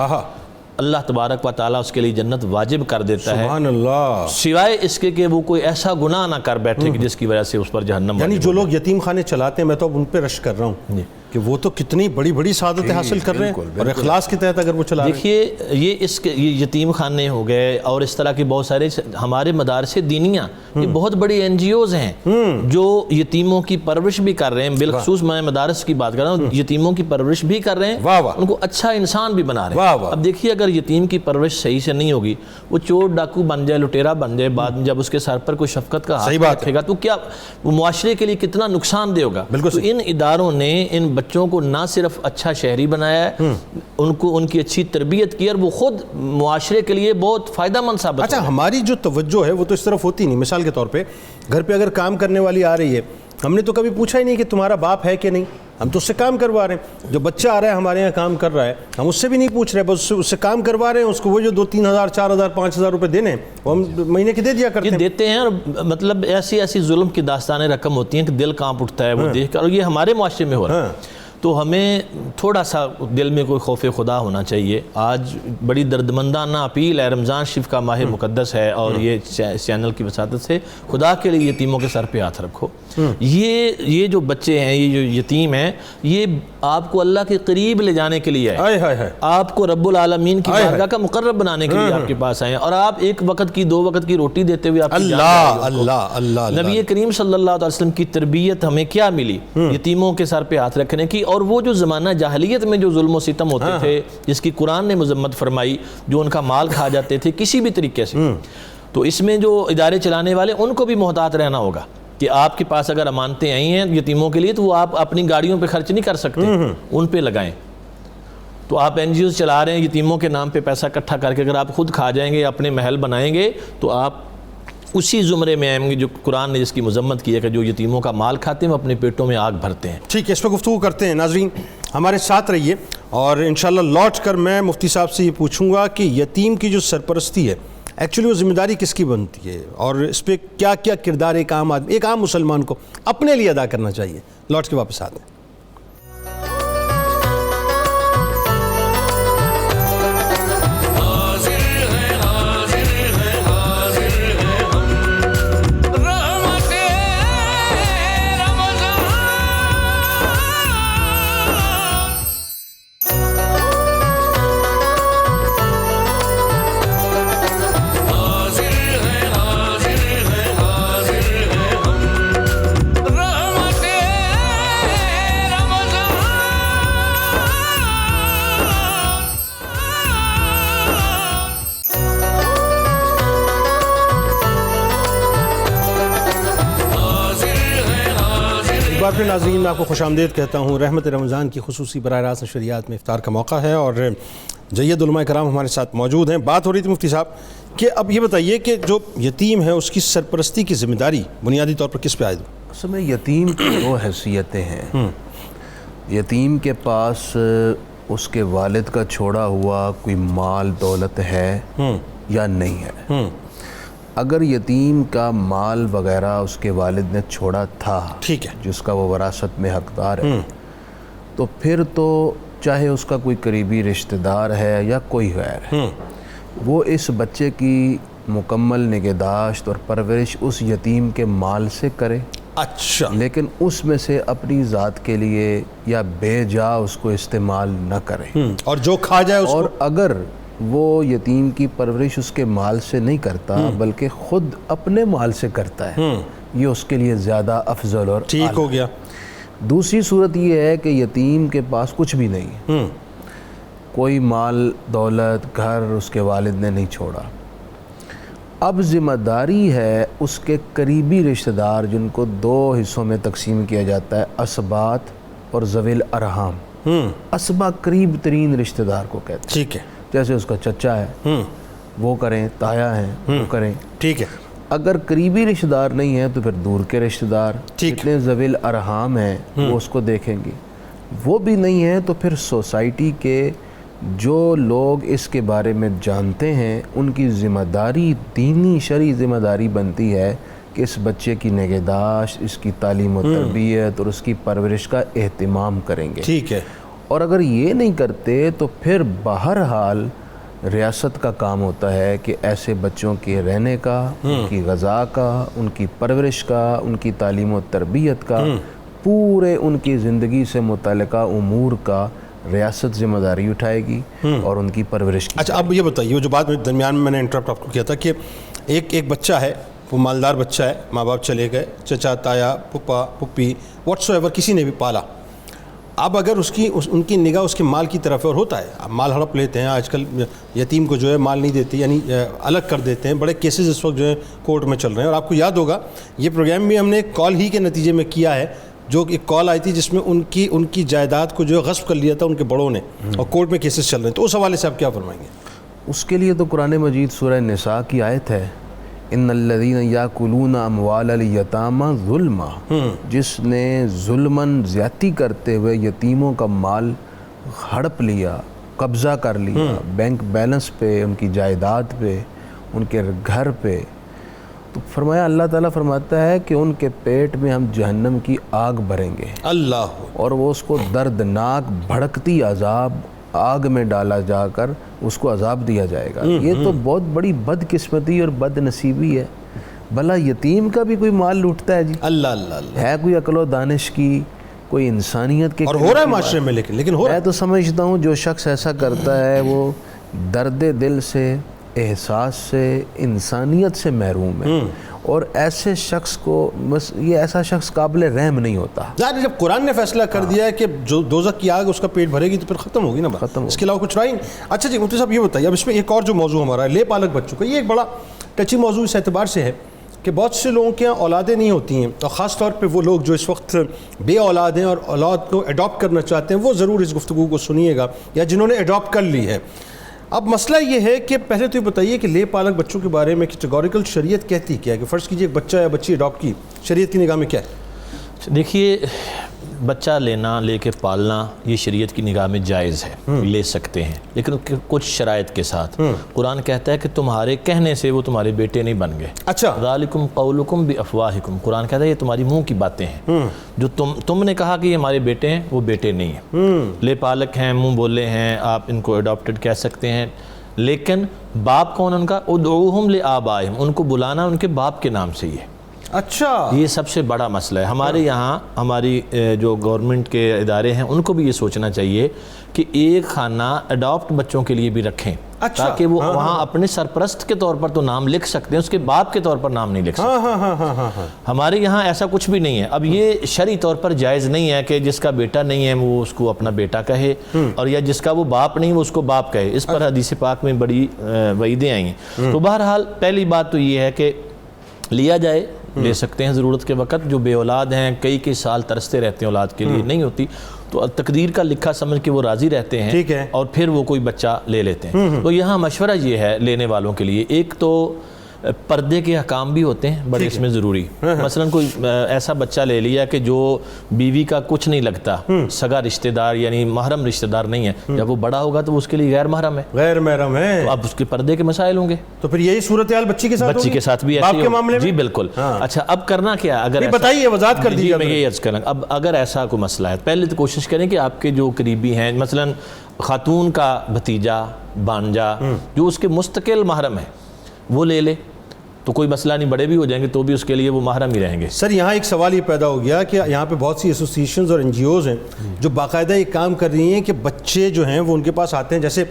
اللہ تبارک و تعالیٰ اس کے لیے جنت واجب کر دیتا ہے، سبحان اللہ، سوائے اس کے کہ وہ کوئی ایسا گناہ نہ کر بیٹھے کہ جس کی وجہ سے اس پر جہنم یعنی واجب جو ہو۔ لوگ یتیم خانے چلاتے ہیں، میں تو اب ان پہ رشک کر رہا ہوں کہ وہ تو کتنی بڑی بڑی سعادتیں حاصل کر رہے ہیں، اور اخلاص کے تحت اگر وہ چلا رہے ہیں۔ دیکھیے یہ یتیم خانے ہو گئے اور اس طرح کے بہت سارے ہمارے مدارس دینیاں، یہ بہت بڑی این جی اوز ہیں جو یتیموں کی پرورش بھی کر رہے ہیں، بالخصوص میں مدارس کی بات کر رہا ہوں، یتیموں کی پرورش بھی کر رہے ہیں، ان کو اچھا انسان بھی بنا رہے ہیں۔ اب دیکھیے اگر یتیم کی پرورش صحیح سے نہیں ہوگی، وہ چور ڈاکو بن جائے، لٹیرا بن جائے، بعد میں جب اس کے سر پر کوئی شفقت کا ہاتھ رکھے گا تو کیا وہ معاشرے کے لیے کتنا نقصان دے ہوگا۔ تو ان اداروں نے ان بچوں کو نہ صرف اچھا شہری بنایا ہے، ان کی اچھی تربیت کی، اور وہ خود معاشرے کے لیے بہت فائدہ مند ثابت۔ اچھا، ہماری جو توجہ ہے وہ تو اس طرف ہوتی نہیں۔ مثال کے طور پہ گھر پہ اگر کام کرنے والی آ رہی ہے، ہم نے تو کبھی پوچھا ہی نہیں کہ تمہارا باپ ہے کہ نہیں، ہم تو اس سے کام کروا رہے ہیں۔ جو بچہ آ رہا ہے ہمارے یہاں کام کر رہا ہے، ہم اس سے بھی نہیں پوچھ رہے، بس اس سے کام کروا رہے ہیں، اس کو وہ جو 2-3 ہزار 4 ہزار 5 ہزار روپے دینے وہ ہم مہینے کے دے دیا کرتے ہیں۔ یہ دیتے ہیں، اور مطلب ایسی ظلم کی داستانیں رقم ہوتی ہیں کہ دل کانپ اٹھتا ہے وہ دیکھ کر، اور یہ ہمارے معاشرے میں ہو رہا ہے۔ تو ہمیں تھوڑا سا دل میں کوئی خوف خدا ہونا چاہیے۔ آج بڑی دردمندانہ اپیل ہے، رمضان شریف کا ماہ مقدس ہے، اور یہ چینل کی وساطت سے خدا کے لیے یتیموں کے سر پہ ہاتھ رکھو۔ یہ جو بچے ہیں، یہ جو یتیم ہیں، یہ آپ کو اللہ کے قریب لے جانے کے لیے آئے، آپ کو رب العالمین کی بارگاہ کا مقرب بنانے کے لیے آپ کے پاس آئے ہیں، اور آپ ایک وقت کی 2 وقت کی روٹی دیتے ہوئے آپ نبی کریم صلی اللہ علیہ وسلم کی تربیت ہمیں کیا ملی؟ یتیموں کے سر پہ ہاتھ رکھنے کی، اور وہ جو زمانہ جاہلیت میں جو ظلم و ستم ہوتے تھے، جس کی قرآن نے مذمت فرمائی، جو ان کا مال کھا جاتے تھے کسی بھی طریقے سے، تو اس میں جو ادارے چلانے والے ان کو بھی محتاط رہنا ہوگا کہ آپ کے پاس اگر امانتیں آئی ہیں یتیموں کے لیے تو وہ آپ اپنی گاڑیوں پہ خرچ نہیں کر سکتے، ان پہ لگائیں۔ تو آپ این جی اوز چلا رہے ہیں یتیموں کے نام پہ پیسہ اکٹھا کر کے، اگر آپ خود کھا جائیں گے، اپنے محل بنائیں گے، تو آپ اسی زمرے میں آئیں گے جو قرآن نے جس کی مذمت کی ہے کہ جو یتیموں کا مال کھاتے ہیں وہ اپنے پیٹوں میں آگ بھرتے ہیں۔ ٹھیک ہے، اس پہ گفتگو کرتے ہیں۔ ناظرین ہمارے ساتھ رہیے، اور انشاءاللہ لوٹ کر میں مفتی صاحب سے یہ پوچھوں گا کہ یتیم کی جو سرپرستی ہے، ایکچولی وہ ذمہ داری کس کی بنتی ہے، اور اس پہ کیا کیا کردار ایک عام آدمی، ایک عام مسلمان کو اپنے لیے ادا کرنا چاہیے؟ لوٹ کے واپس آتے ہیں۔ بار پھر ناظرین میں آپ کو خوش آمدید کہتا ہوں۔ رحمت رمضان کی خصوصی براہ راست نشریات میں افطار کا موقع ہے، اور جید علماء کرام ہمارے ساتھ موجود ہیں۔ بات ہو رہی تھی مفتی صاحب کہ اب یہ بتائیے کہ جو یتیم ہے اس کی سرپرستی کی ذمہ داری بنیادی طور پر کس پہ عائد ہے؟ اصل میں یتیم کی 2 حیثیتیں ہیں۔ یتیم کے پاس اس کے والد کا چھوڑا ہوا کوئی مال دولت ہے یا نہیں ہے۔ اگر یتیم کا مال وغیرہ اس کے والد نے چھوڑا تھا، ٹھیک ہے، جس کا وہ وراثت میں حقدار ہے، تو پھر تو چاہے اس کا کوئی قریبی رشتہ دار ہے یا کوئی غیر ہے، وہ اس بچے کی مکمل نگہداشت اور پرورش اس یتیم کے مال سے کرے، اچھا، لیکن اس میں سے اپنی ذات کے لیے یا بے جا اس کو استعمال نہ کرے، اور جو کھا جائے اس اور کو، اگر وہ یتیم کی پرورش اس کے مال سے نہیں کرتا بلکہ خود اپنے مال سے کرتا ہے، یہ اس کے لیے زیادہ افضل اور ٹھیک ہو گیا۔ دوسری صورت یہ ہے کہ یتیم کے پاس کچھ بھی نہیں ہے، کوئی مال دولت گھر اس کے والد نے نہیں چھوڑا، اب ذمہ داری ہے اس کے قریبی رشتہ دار جن کو 2 حصوں میں تقسیم کیا جاتا ہے، اسبات اور ذوی الارحام۔ اسبا قریب ترین رشتہ دار کو کہتے ہیں، ٹھیک ہے، جیسے اس کا چچا ہے وہ کریں، تایا ہیں وہ کریں، ٹھیک ہے۔ اگر قریبی رشتہ دار نہیں ہیں تو پھر دور کے رشتہ دار جتنے ذوی الارحام ہیں وہ اس کو دیکھیں گے، وہ بھی نہیں ہیں تو پھر سوسائٹی کے جو لوگ اس کے بارے میں جانتے ہیں ان کی ذمہ داری، دینی شرعی ذمہ داری بنتی ہے کہ اس بچے کی نگہداشت، اس کی تعلیم و تربیت اور اس کی پرورش کا اہتمام کریں گے، ٹھیک ہے۔ اور اگر یہ نہیں کرتے تو پھر بہرحال ریاست کا کام ہوتا ہے کہ ایسے بچوں کے رہنے کا، ان کی غذا کا، ان کی پرورش کا، ان کی تعلیم و تربیت کا، پورے ان کی زندگی سے متعلقہ امور کا ریاست ذمہ داری اٹھائے گی اور ان کی پرورش کی۔ اچھا اب یہ بتائیے، وہ جو بات درمیان میں نے انٹرپٹ آپ کو کیا تھا کہ ایک بچہ ہے، وہ مالدار بچہ ہے، ماں باپ چلے گئے، چچا تایا پھپھا پھپھی واٹس ایور کسی نے بھی پالا، اب اگر ان کی نگاہ اس کے مال کی طرف ہے، اور ہوتا ہے اب مال ہڑپ لیتے ہیں آج کل، یتیم کو جو ہے مال نہیں دیتے، یعنی الگ کر دیتے ہیں، بڑے کیسز اس وقت جو ہے کورٹ میں چل رہے ہیں، اور آپ کو یاد ہوگا یہ پروگرام بھی ہم نے ایک کال ہی کے نتیجے میں کیا ہے، جو ایک کال آئی تھی جس میں ان کی جائیداد کو جو ہے غصب کر لیا تھا ان کے بڑوں نے، اور کورٹ میں کیسز چل رہے ہیں، تو اس حوالے سے آپ کیا فرمائیں گے؟ اس کے لیے تو قرآن مجید سورہ نساء کی آیت ہے، ان الذین یاکلون اموال الیتامی ظلما، جس نے ظلماً زیادتی کرتے ہوئے یتیموں کا مال ہڑپ لیا، قبضہ کر لیا، بینک بیلنس پہ، ان کی جائیداد پہ، ان کے گھر پہ، تو فرمایا اللہ تعالیٰ فرماتا ہے کہ ان کے پیٹ میں ہم جہنم کی آگ بھریں گے، اللہ، اور وہ اس کو دردناک بھڑکتی عذاب آگ میں ڈالا جا کر اس کو عذاب دیا جائے گا۔ یہ تو بہت بڑی بد قسمتی اور بد نصیبی ہے، بھلا یتیم کا بھی کوئی مال لوٹتا ہے جی؟ اللہ اللہ اللہ، ہے کوئی عقل و دانش کی، کوئی انسانیت کے، اور ہو رہا ہے معاشرے میں، لیکن ہو رہا ہے۔ میں تو سمجھتا ہوں جو شخص ایسا کرتا ہے وہ درد دل سے، احساس سے، انسانیت سے محروم ہے، اور ایسے شخص کو بس یہ ایسا شخص قابل رحم نہیں ہوتا۔ ظاہر جب قرآن نے فیصلہ کر دیا ہے کہ جو دوزخ کی آگ اس کا پیٹ بھرے گی تو پھر ختم ہوگی نا، ختم، اس کے علاوہ کچھ رہا ہی نہیں۔ اچھا جی مفتی صاحب یہ بتائیے، اب اس میں ایک اور جو موضوع ہمارا ہے لے پالک بچوں کا، یہ ایک بڑا ٹچی موضوع اس اعتبار سے ہے کہ بہت سے لوگوں کے یہاں اولادیں نہیں ہوتی ہیں، اور خاص طور پہ وہ لوگ جو اس وقت بے اولاد ہیں اور اولاد کو اڈاپٹ کرنا چاہتے ہیں، وہ ضرور اس گفتگو کو سنیے گا، یا جنہوں نے اڈاپٹ کر لی ہے۔ اب مسئلہ یہ ہے کہ پہلے تو یہ بتائیے کہ لے پالک بچوں کے بارے میں کیٹیگوریکل شریعت کہتی کیا ہے، کہ فرض کیجئے ایک بچہ یا بچی اڈاپٹ کی، شریعت کی نگاہ میں کیا ہے؟ دیکھیے بچہ لینا، لے کے پالنا، یہ شریعت کی نگاہ میں جائز ہے، لے سکتے ہیں، لیکن کچھ شرائط کے ساتھ۔ قرآن کہتا ہے کہ تمہارے کہنے سے وہ تمہارے بیٹے نہیں بن گئے۔ اچھا، ذالکم قولکم بافواہکم، قرآن کہتا ہے یہ تمہاری منہ کی باتیں ہیں، جو تم نے کہا کہ یہ ہمارے بیٹے ہیں، وہ بیٹے نہیں ہیں، لے پالک ہیں، منہ بولے ہیں، آپ ان کو اڈاپٹڈ کہہ سکتے ہیں، لیکن باپ کون ان کا؟ ادعوہم لآبائہم، ان کو بلانا ان کے باپ کے نام سے ہی ہے۔ اچھا، یہ سب سے بڑا مسئلہ ہے ہمارے یہاں۔ ہماری جو گورنمنٹ کے ادارے ہیں ان کو بھی یہ سوچنا چاہیے کہ ایک خانہ اڈاپٹ بچوں کے لیے بھی رکھیں، تاکہ وہ وہاں اپنے سرپرست کے طور پر تو نام لکھ سکتے ہیں، اس کے باپ کے طور پر نام نہیں لکھ سکتے۔ ہمارے یہاں ایسا کچھ بھی نہیں ہے۔ اب یہ شرعی طور پر جائز نہیں ہے کہ جس کا بیٹا نہیں ہے وہ اس کو اپنا بیٹا کہے، اور یا جس کا وہ باپ نہیں وہ اس کو باپ کہے، اس پر حدیث پاک میں بڑی وعیدیں آئی ہیں۔ تو بہرحال پہلی بات تو یہ ہے کہ لیا جائے، لے سکتے ہیں ضرورت کے وقت۔ جو بے اولاد ہیں کئی سال ترستے رہتے ہیں اولاد کے لیے، نہیں ہوتی، تو تقدیر کا لکھا سمجھ کے وہ راضی رہتے ہیں، اور پھر وہ کوئی بچہ لے لیتے ہیں۔ تو یہاں مشورہ یہ ہے لینے والوں کے لیے، ایک تو پردے کے احکام بھی ہوتے ہیں بڑے اس میں ضروری، مثلا کوئی ایسا بچہ لے لیا کہ جو بیوی کا کچھ نہیں لگتا، سگا رشتہ دار یعنی محرم رشتہ دار نہیں ہے، جب وہ بڑا ہوگا تو اس کے لیے غیر محرم ہے، غیر محرم ہے، تو اب اس کے پردے کے مسائل ہوں گے۔ تو پھر یہی صورتحال بچی کے ساتھ، بچی کے ساتھ بھی ایسے ہی، جی بالکل۔ اچھا اب کرنا کیا؟ اگر بتائیے، وضاحت کر دیجیے۔ میں یہ عرض کروں، اب اگر ایسا کوئی مسئلہ ہے، پہلے تو کوشش کریں کہ آپ کے جو قریبی ہیں، مثلا خاتون کا بھتیجا، بانجا، جو اس کے مستقل محرم ہے، وہ لے لے تو کوئی مسئلہ نہیں، بڑے بھی ہو جائیں گے تو بھی اس کے لیے وہ محرم ہی رہیں گے۔ سر یہاں ایک سوال یہ پیدا ہو گیا کہ یہاں پہ بہت سی ایسوسیشنز اور این جی اوز ہیں جو باقاعدہ یہ کام کر رہی ہیں کہ بچے جو ہیں وہ ان کے پاس آتے ہیں، جیسے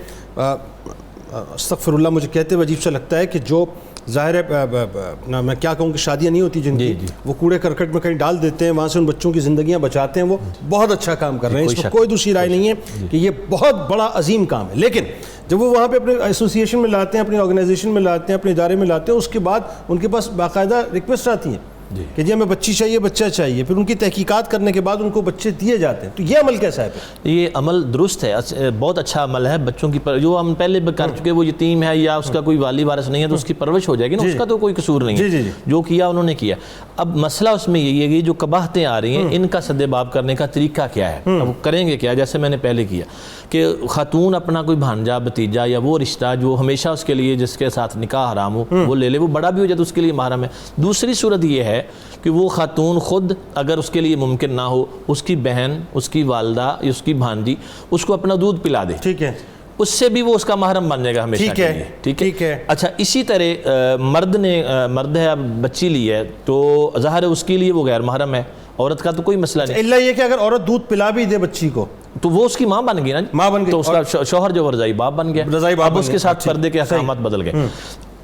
استغفر اللہ مجھے کہتے ہوئے عجیب سا لگتا ہے کہ جو ظاہر ہے میں کیا کہوں کہ شادیاں نہیں ہوتی جن کی وہ کوڑے کرکٹ میں کہیں ڈال دیتے ہیں, وہاں سے ان بچوں کی زندگیاں بچاتے ہیں, وہ بہت اچھا کام کر رہے ہیں, اس میں کوئی دوسری رائے نہیں ہے کہ یہ بہت بڑا عظیم کام ہے. لیکن جب وہ وہاں پہ اپنے ایسوسیشن میں لاتے ہیں, اپنی آرگنائزیشن میں لاتے ہیں, اپنے ادارے میں لاتے ہیں, اس کے بعد ان کے پاس باقاعدہ ریکویسٹ آتی ہیں کہ جی ہمیں بچی چاہیے, بچہ چاہیے, پھر ان کی تحقیقات کرنے کے بعد ان کو بچے دیے جاتے ہیں. تو یہ عمل کیسا ہے؟ یہ عمل درست ہے, بہت اچھا عمل ہے. بچوں کی جو ہم پہلے کر چکے, وہ یتیم ہے یا اس کا کوئی والی وارث نہیں ہے تو اس کی پرورش ہو جائے گی نا, اس کا تو کوئی قصور نہیں ہے, جو کیا انہوں نے کیا. اب مسئلہ اس میں یہی ہے کہ جو قباحتیں آ رہی ہیں ان کا سد باب کرنے کا طریقہ کیا ہے, اب کریں گے کیا؟ جیسے میں نے پہلے کیا کہ خاتون اپنا کوئی بھانجا بھتیجا یا وہ رشتہ جو ہمیشہ اس کے لیے جس کے ساتھ نکاح حرام ہو وہ لے لے, وہ بڑا بھی ہو جائے تو اس کے لیے محرم ہے. دوسری صورت یہ ہے کہ وہ خاتون خود اگر اس کے لیے ممکن نہ ہو, اس کی بہن, اس کی والدہ, اس کی بھانجی اس کو اپنا دودھ پلا دے, ٹھیک ہے, اس سے بھی وہ اس کا محرم بن جائے گا ہمیشہ کے لیے. ٹھیک ہے. اچھا اسی طرح مرد ہے, بچی لی ہے تو ظاہر ہے اس کے لیے وہ غیر محرم ہے, عورت کا تو کوئی مسئلہ نہیں. اللہ یہ کہ اگر عورت دودھ پلا بھی دے بچی کو تو وہ اس کی ماں بن گئی نا, ماں بن گئی, تو اس کا شوہر جو رضائی باپ بن گیا, اب اس کے ساتھ پردے کے احکامات بدل گئے.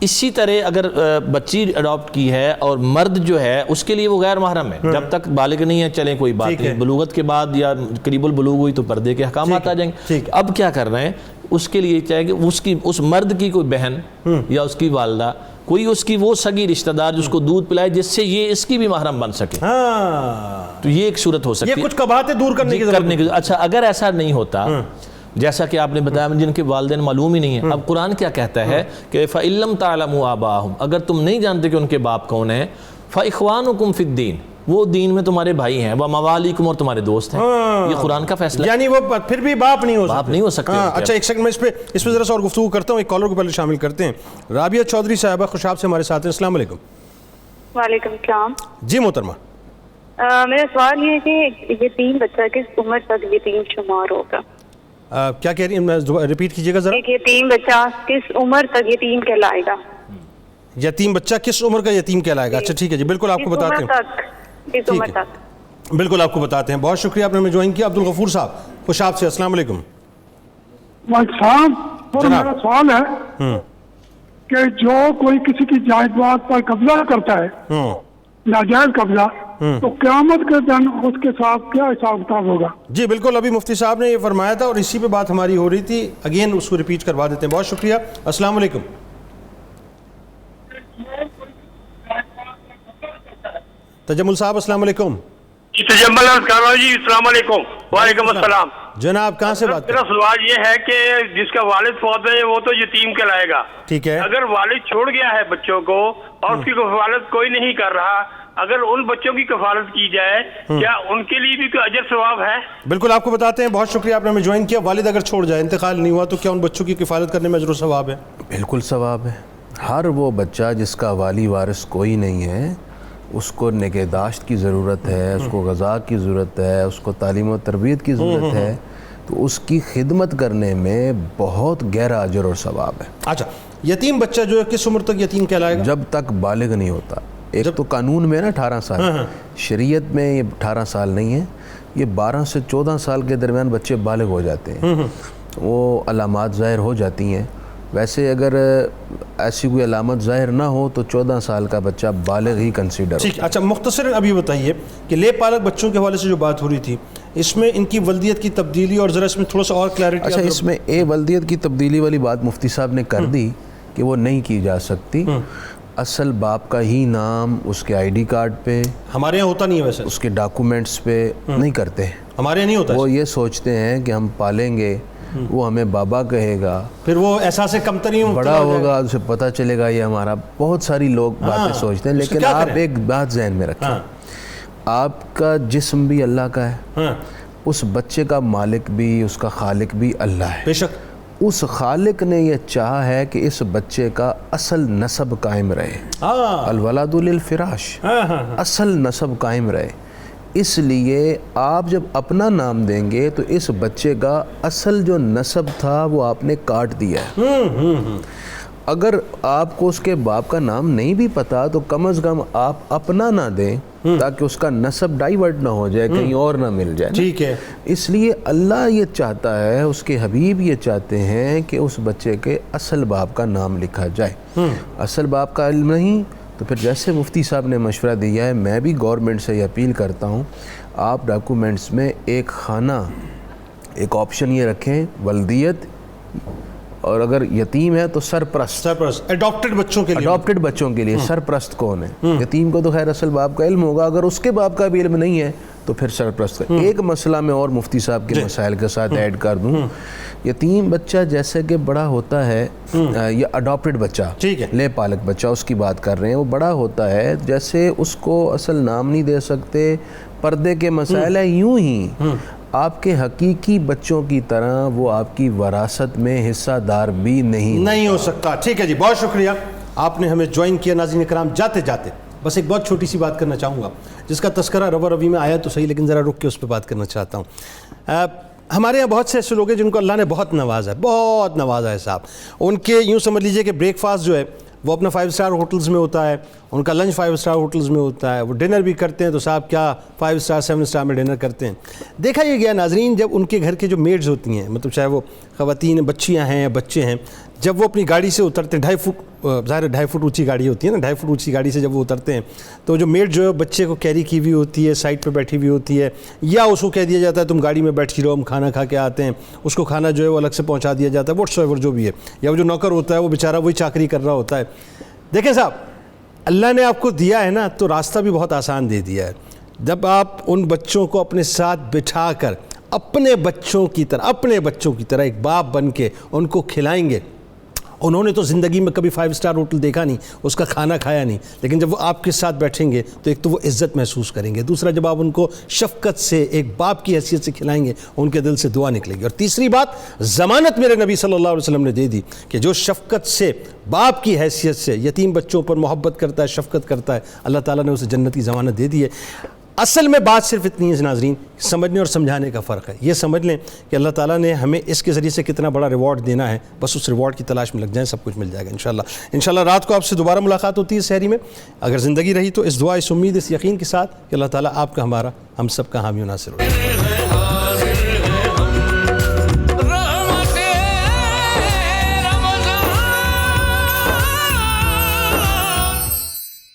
اسی طرح اگر بچی اڈاپٹ کی ہے اور مرد جو ہے اس کے لیے وہ غیر محرم ہے, جب تک بالغ نہیں ہے چلیں کوئی بات نہیں, بلوغت کے بعد یا قریب البلوغ ہوئی تو پردے کے احکامات آ جائیں گے. اب کیا کر رہے ہیں, اس کے لیے چاہے کہ اس مرد کی کوئی بہن یا اس کی والدہ, کوئی اس کی وہ سگی رشتہ دار جس کو دودھ پلائے جس سے یہ اس کی بھی محرم بن سکے, تو یہ ایک صورت ہو سکتی ہے. یہ کچھ قباحتیں دور کرنے کی. اچھا اگر ایسا نہیں ہوتا جیسا کہ آپ نے بتایا جن کے والدین معلوم ہی نہیں ہے, اب قرآن کیا کہتا ہے کہ فَإِن لَمْ تَعْلَمُوا آبَاءَهُمْ, اگر تم نہیں جانتے کہ ان کے باپ کون ہیں, فَإِخْوَانُكُمْ فِي الدِّينِ, وہ دین میں تمہارے بھائی ہیں, وَمَوَالِيكُمْ, اور تمہارے دوست ہیں. یہ قرآن کا فیصلہ ہے, یعنی وہ پھر بھی باپ نہیں ہو سکتے. اچھا ایک سیکنڈ میں اس پہ ذرا سا اور گفتگو کرتا ہوں, ایک کالر کو پہلے شامل کرتے ہیں. رابعہ چودھری صاحبہ خوشاب سے ہمارے ساتھ ہیں. السلام علیکم. وعلیکم السلام. جی محترمہ, میرا سوال یہ ہے کہ یتیم بچہ کس عمر تک یتیم شمار ہوگا؟ کیا کہہ رہی ہیں, ریپیٹ کیجیے گا ذرا. ایک یتیم بچہ کس عمر تک یتیم کہلائے گا؟ یتیم بچہ کس عمر کا یتیم کہلائے گا؟ اچھا ٹھیک ہے جی, بالکل آپ کو بتاتے ہیں. کس عمر تک؟ بالکل آپ کو بتاتے ہیں. بہت شکریہ آپ نے ہمیں جوائن کیا. عبدالغفور صاحب خوشاب سے, السلام علیکم. السلام. میرا سوال ہے کہ جو کوئی کسی کی جائیداد پر قبضہ کرتا ہے, ناجائز قبضہ, تو قیامت کے دن اس کے ساتھ کیا حساب کتاب ہوگا؟ جی بالکل, ابھی مفتی صاحب نے یہ فرمایا تھا اور اسی پہ بات ہماری ہو رہی تھی. اگین اس کو ریپیٹ کروا دیتے ہیں. بہت شکریہ. السلام علیکم. تجمل صاحب السلام علیکم. تجمل جی السلام علیکم. وعلیکم السلام. جناب کہاں سے بات؟ میرا سوال یہ ہے کہ جس کا والد فوت ہے وہ تو یتیم کہلائے گا, ٹھیک ہے. اگر والد چھوڑ گیا ہے بچوں کو اور اس کی کفالت کوئی نہیں کر رہا, اگر ان بچوں کی کفالت کی جائے کیا ان کے لیے بھی کوئی اجر ثواب ہے؟ بالکل آپ کو بتاتے ہیں. بہت شکریہ آپ نے ہمیں جوائن کیا. والد اگر چھوڑ جائے, انتقال نہیں ہوا, تو کیا ان بچوں کی کفالت کرنے میں اجر و ثواب ہے؟ بالکل ثواب ہے. ہر وہ بچہ جس کا والی وارث کوئی نہیں ہے اس کو نگہداشت کی ضرورت ہے, اس کو غذا کی ضرورت ہے, اس کو تعلیم و تربیت کی ضرورت ہے, تو اس کی خدمت کرنے میں بہت گہرا اجر اور ثواب ہے. اچھا یتیم بچہ جو ہے کس عمر تک یتیم کہلائے گا؟ جب تک بالغ نہیں ہوتا. ایک تو قانون میں نا 18 سال, شریعت میں یہ 18 سال نہیں ہے, یہ 12 سے 14 سال کے درمیان بچے بالغ ہو جاتے ہیں, وہ علامات ظاہر ہو جاتی ہیں. ویسے اگر ایسی کوئی علامت ظاہر نہ ہو تو 14 سال کا بچہ بالغ ہی کنسیڈر ہوتا ہے. اچھا مختصراً ابھی بتائیے کہ لے پالک بچوں کے حوالے سے جو بات ہو رہی تھی, اس میں ان کی ولدیت کی تبدیلی اور ذرا اس میں تھوڑا سا اور کلیئرٹی. اچھا اس میں ولدیت کی تبدیلی والی بات مفتی صاحب نے کر دی کہ وہ نہیں کی جا سکتی. اصل باپ کا ہی نام اس کے آئی ڈی کارڈ پہ, ہمارے یہاں ہوتا نہیں ہے ویسے, اس کے ڈاکومنٹس پہ نہیں کرتے. ہمارے یہاں نہیں ہوتا. وہ یہ سوچتے ہیں کہ ہم پالیں گے, وہ ہمیں بابا کہے گا, پھر وہ احساس کمتری بڑا ہوگا, اسے پتہ چلے گا یہ ہمارا. بہت ساری لوگ باتیں سوچتے ہیں, لیکن آپ ایک بات ذہن میں رکھیں, آپ کا جسم بھی اللہ کا ہے, اس بچے کا مالک بھی, اس کا خالق بھی اللہ ہے. بے شک اس خالق نے یہ چاہا ہے کہ اس بچے کا اصل نسب قائم رہے. الولد للفراش, اصل نسب قائم رہے. اس لیے آپ جب اپنا نام دیں گے تو اس بچے کا اصل جو نسب تھا وہ آپ نے کاٹ دیا ہے. اگر آپ کو اس کے باپ کا نام نہیں بھی پتا تو کم از کم آپ اپنا نہ دیں تاکہ اس کا نسب ڈائیورٹ نہ ہو جائے، کہیں اور نہ مل جائے. ٹھیک ہے. اس لیے اللہ یہ چاہتا ہے، اس کے حبیب یہ چاہتے ہیں کہ اس بچے کے اصل باپ کا نام لکھا جائے. اصل باپ کا علم نہیں تو پھر جیسے مفتی صاحب نے مشورہ دیا ہے، میں بھی گورنمنٹ سے یہ اپیل کرتا ہوں، آپ ڈاکومنٹس میں ایک خانہ، ایک آپشن یہ رکھیں ولدیت، اور اگر یتیم ہے تو سرپرست. اڈاپٹڈ بچوں کے لیے سرپرست کون ہے؟ یتیم کو تو خیر اصل باپ کا علم ہوگا، اگر اس کے باپ کا بھی علم نہیں ہے تو پھر سرپرست کا. ایک مسئلہ میں اور مفتی صاحب کے مسائل کے ساتھ ایڈ کر دوں. یتیم بچہ جیسے کہ بڑا ہوتا ہے، یا اڈاپٹڈ بچہ، لے پالک بچہ اس کی بات کر رہے ہیں، وہ بڑا ہوتا ہے، جیسے اس کو اصل نام نہیں دے سکتے، پردے کے مسائل ہیں، یوں ہی آپ کے حقیقی بچوں کی طرح وہ آپ کی وراثت میں حصہ دار بھی نہیں ہو سکتا. ٹھیک ہے جی، بہت شکریہ آپ نے ہمیں جوائن کیا. ناظرین کرام، جاتے جاتے بس ایک بہت چھوٹی سی بات کرنا چاہوں گا، جس کا تذکرہ روا روی میں آیا تو صحیح، لیکن ذرا رک کے اس پہ بات کرنا چاہتا ہوں. ہمارے یہاں بہت سے ایسے لوگ ہیں جن کو اللہ نے بہت نوازا ہے صاحب. ان کے یوں سمجھ لیجئے کہ بریک فاسٹ جو ہے وہ اپنا 5 اسٹار ہوٹلز میں ہوتا ہے، ان کا لنچ 5 اسٹار ہوٹلز میں ہوتا ہے، وہ ڈنر بھی کرتے ہیں تو صاحب کیا 5 اسٹار 7 اسٹار میں ڈنر کرتے ہیں. دیکھا یہ گیا ناظرین، جب ان کے گھر کے جو میڈز ہوتی ہیں، مطلب چاہے وہ خواتین بچیاں ہیں یا بچے ہیں، جب وہ اپنی گاڑی سے اترتے ہیں، 2.5 فٹ ظاہر ہے 2.5 فٹ اونچی گاڑی ہوتی ہے نا، 2.5 فٹ اونچی گاڑی سے جب وہ اترتے ہیں تو جو میڈ جو ہے بچے کو کیری کی ہوئی ہوتی ہے، سائڈ پہ بیٹھی ہوئی ہوتی ہے، یا اس کو کہہ دیا جاتا ہے تم گاڑی میں بیٹھی رہو، ہم کھانا کھا کے آتے ہیں، اس کو کھانا جو ہے وہ الگ سے پہنچا دیا جاتا ہے، واٹس ایور جو بھی ہے، یا وہ جو نوکر ہوتا ہے وہ بیچارہ وہی چاکری کر رہا ہوتا ہے. دیکھیں صاحب، اللہ نے آپ کو دیا ہے نا تو راستہ بھی بہت آسان دے دیا ہے. جب آپ ان بچوں کو اپنے ساتھ بٹھا کر اپنے بچوں کی طرح ایک باپ بن کے ان کو کھلائیں گے. انہوں نے تو زندگی میں کبھی 5 اسٹار ہوٹل دیکھا نہیں، اس کا کھانا کھایا نہیں، لیکن جب وہ آپ کے ساتھ بیٹھیں گے تو ایک تو وہ عزت محسوس کریں گے، دوسرا جب آپ ان کو شفقت سے ایک باپ کی حیثیت سے کھلائیں گے ان کے دل سے دعا نکلے گی. اور تیسری بات، ضمانت میرے نبی صلی اللہ علیہ وسلم نے دے دی کہ جو شفقت سے باپ کی حیثیت سے یتیم بچوں پر محبت کرتا ہے، شفقت کرتا ہے، اللہ تعالیٰ نے اسے جنت کی ضمانت دے دی ہے. اصل میں بات صرف اتنی ہے ناظرین، سمجھنے اور سمجھانے کا فرق ہے. یہ سمجھ لیں کہ اللہ تعالیٰ نے ہمیں اس کے ذریعے سے کتنا بڑا ریوارڈ دینا ہے، بس اس ریوارڈ کی تلاش میں لگ جائیں، سب کچھ مل جائے گا انشاءاللہ. رات کو آپ سے دوبارہ ملاقات ہوتی ہے سحری میں. اگر زندگی رہی تو اس دعا، اس امید، اس یقین کے ساتھ کہ اللہ تعالیٰ آپ کا، ہمارا، ہم سب کا حامی و ناصر ہو.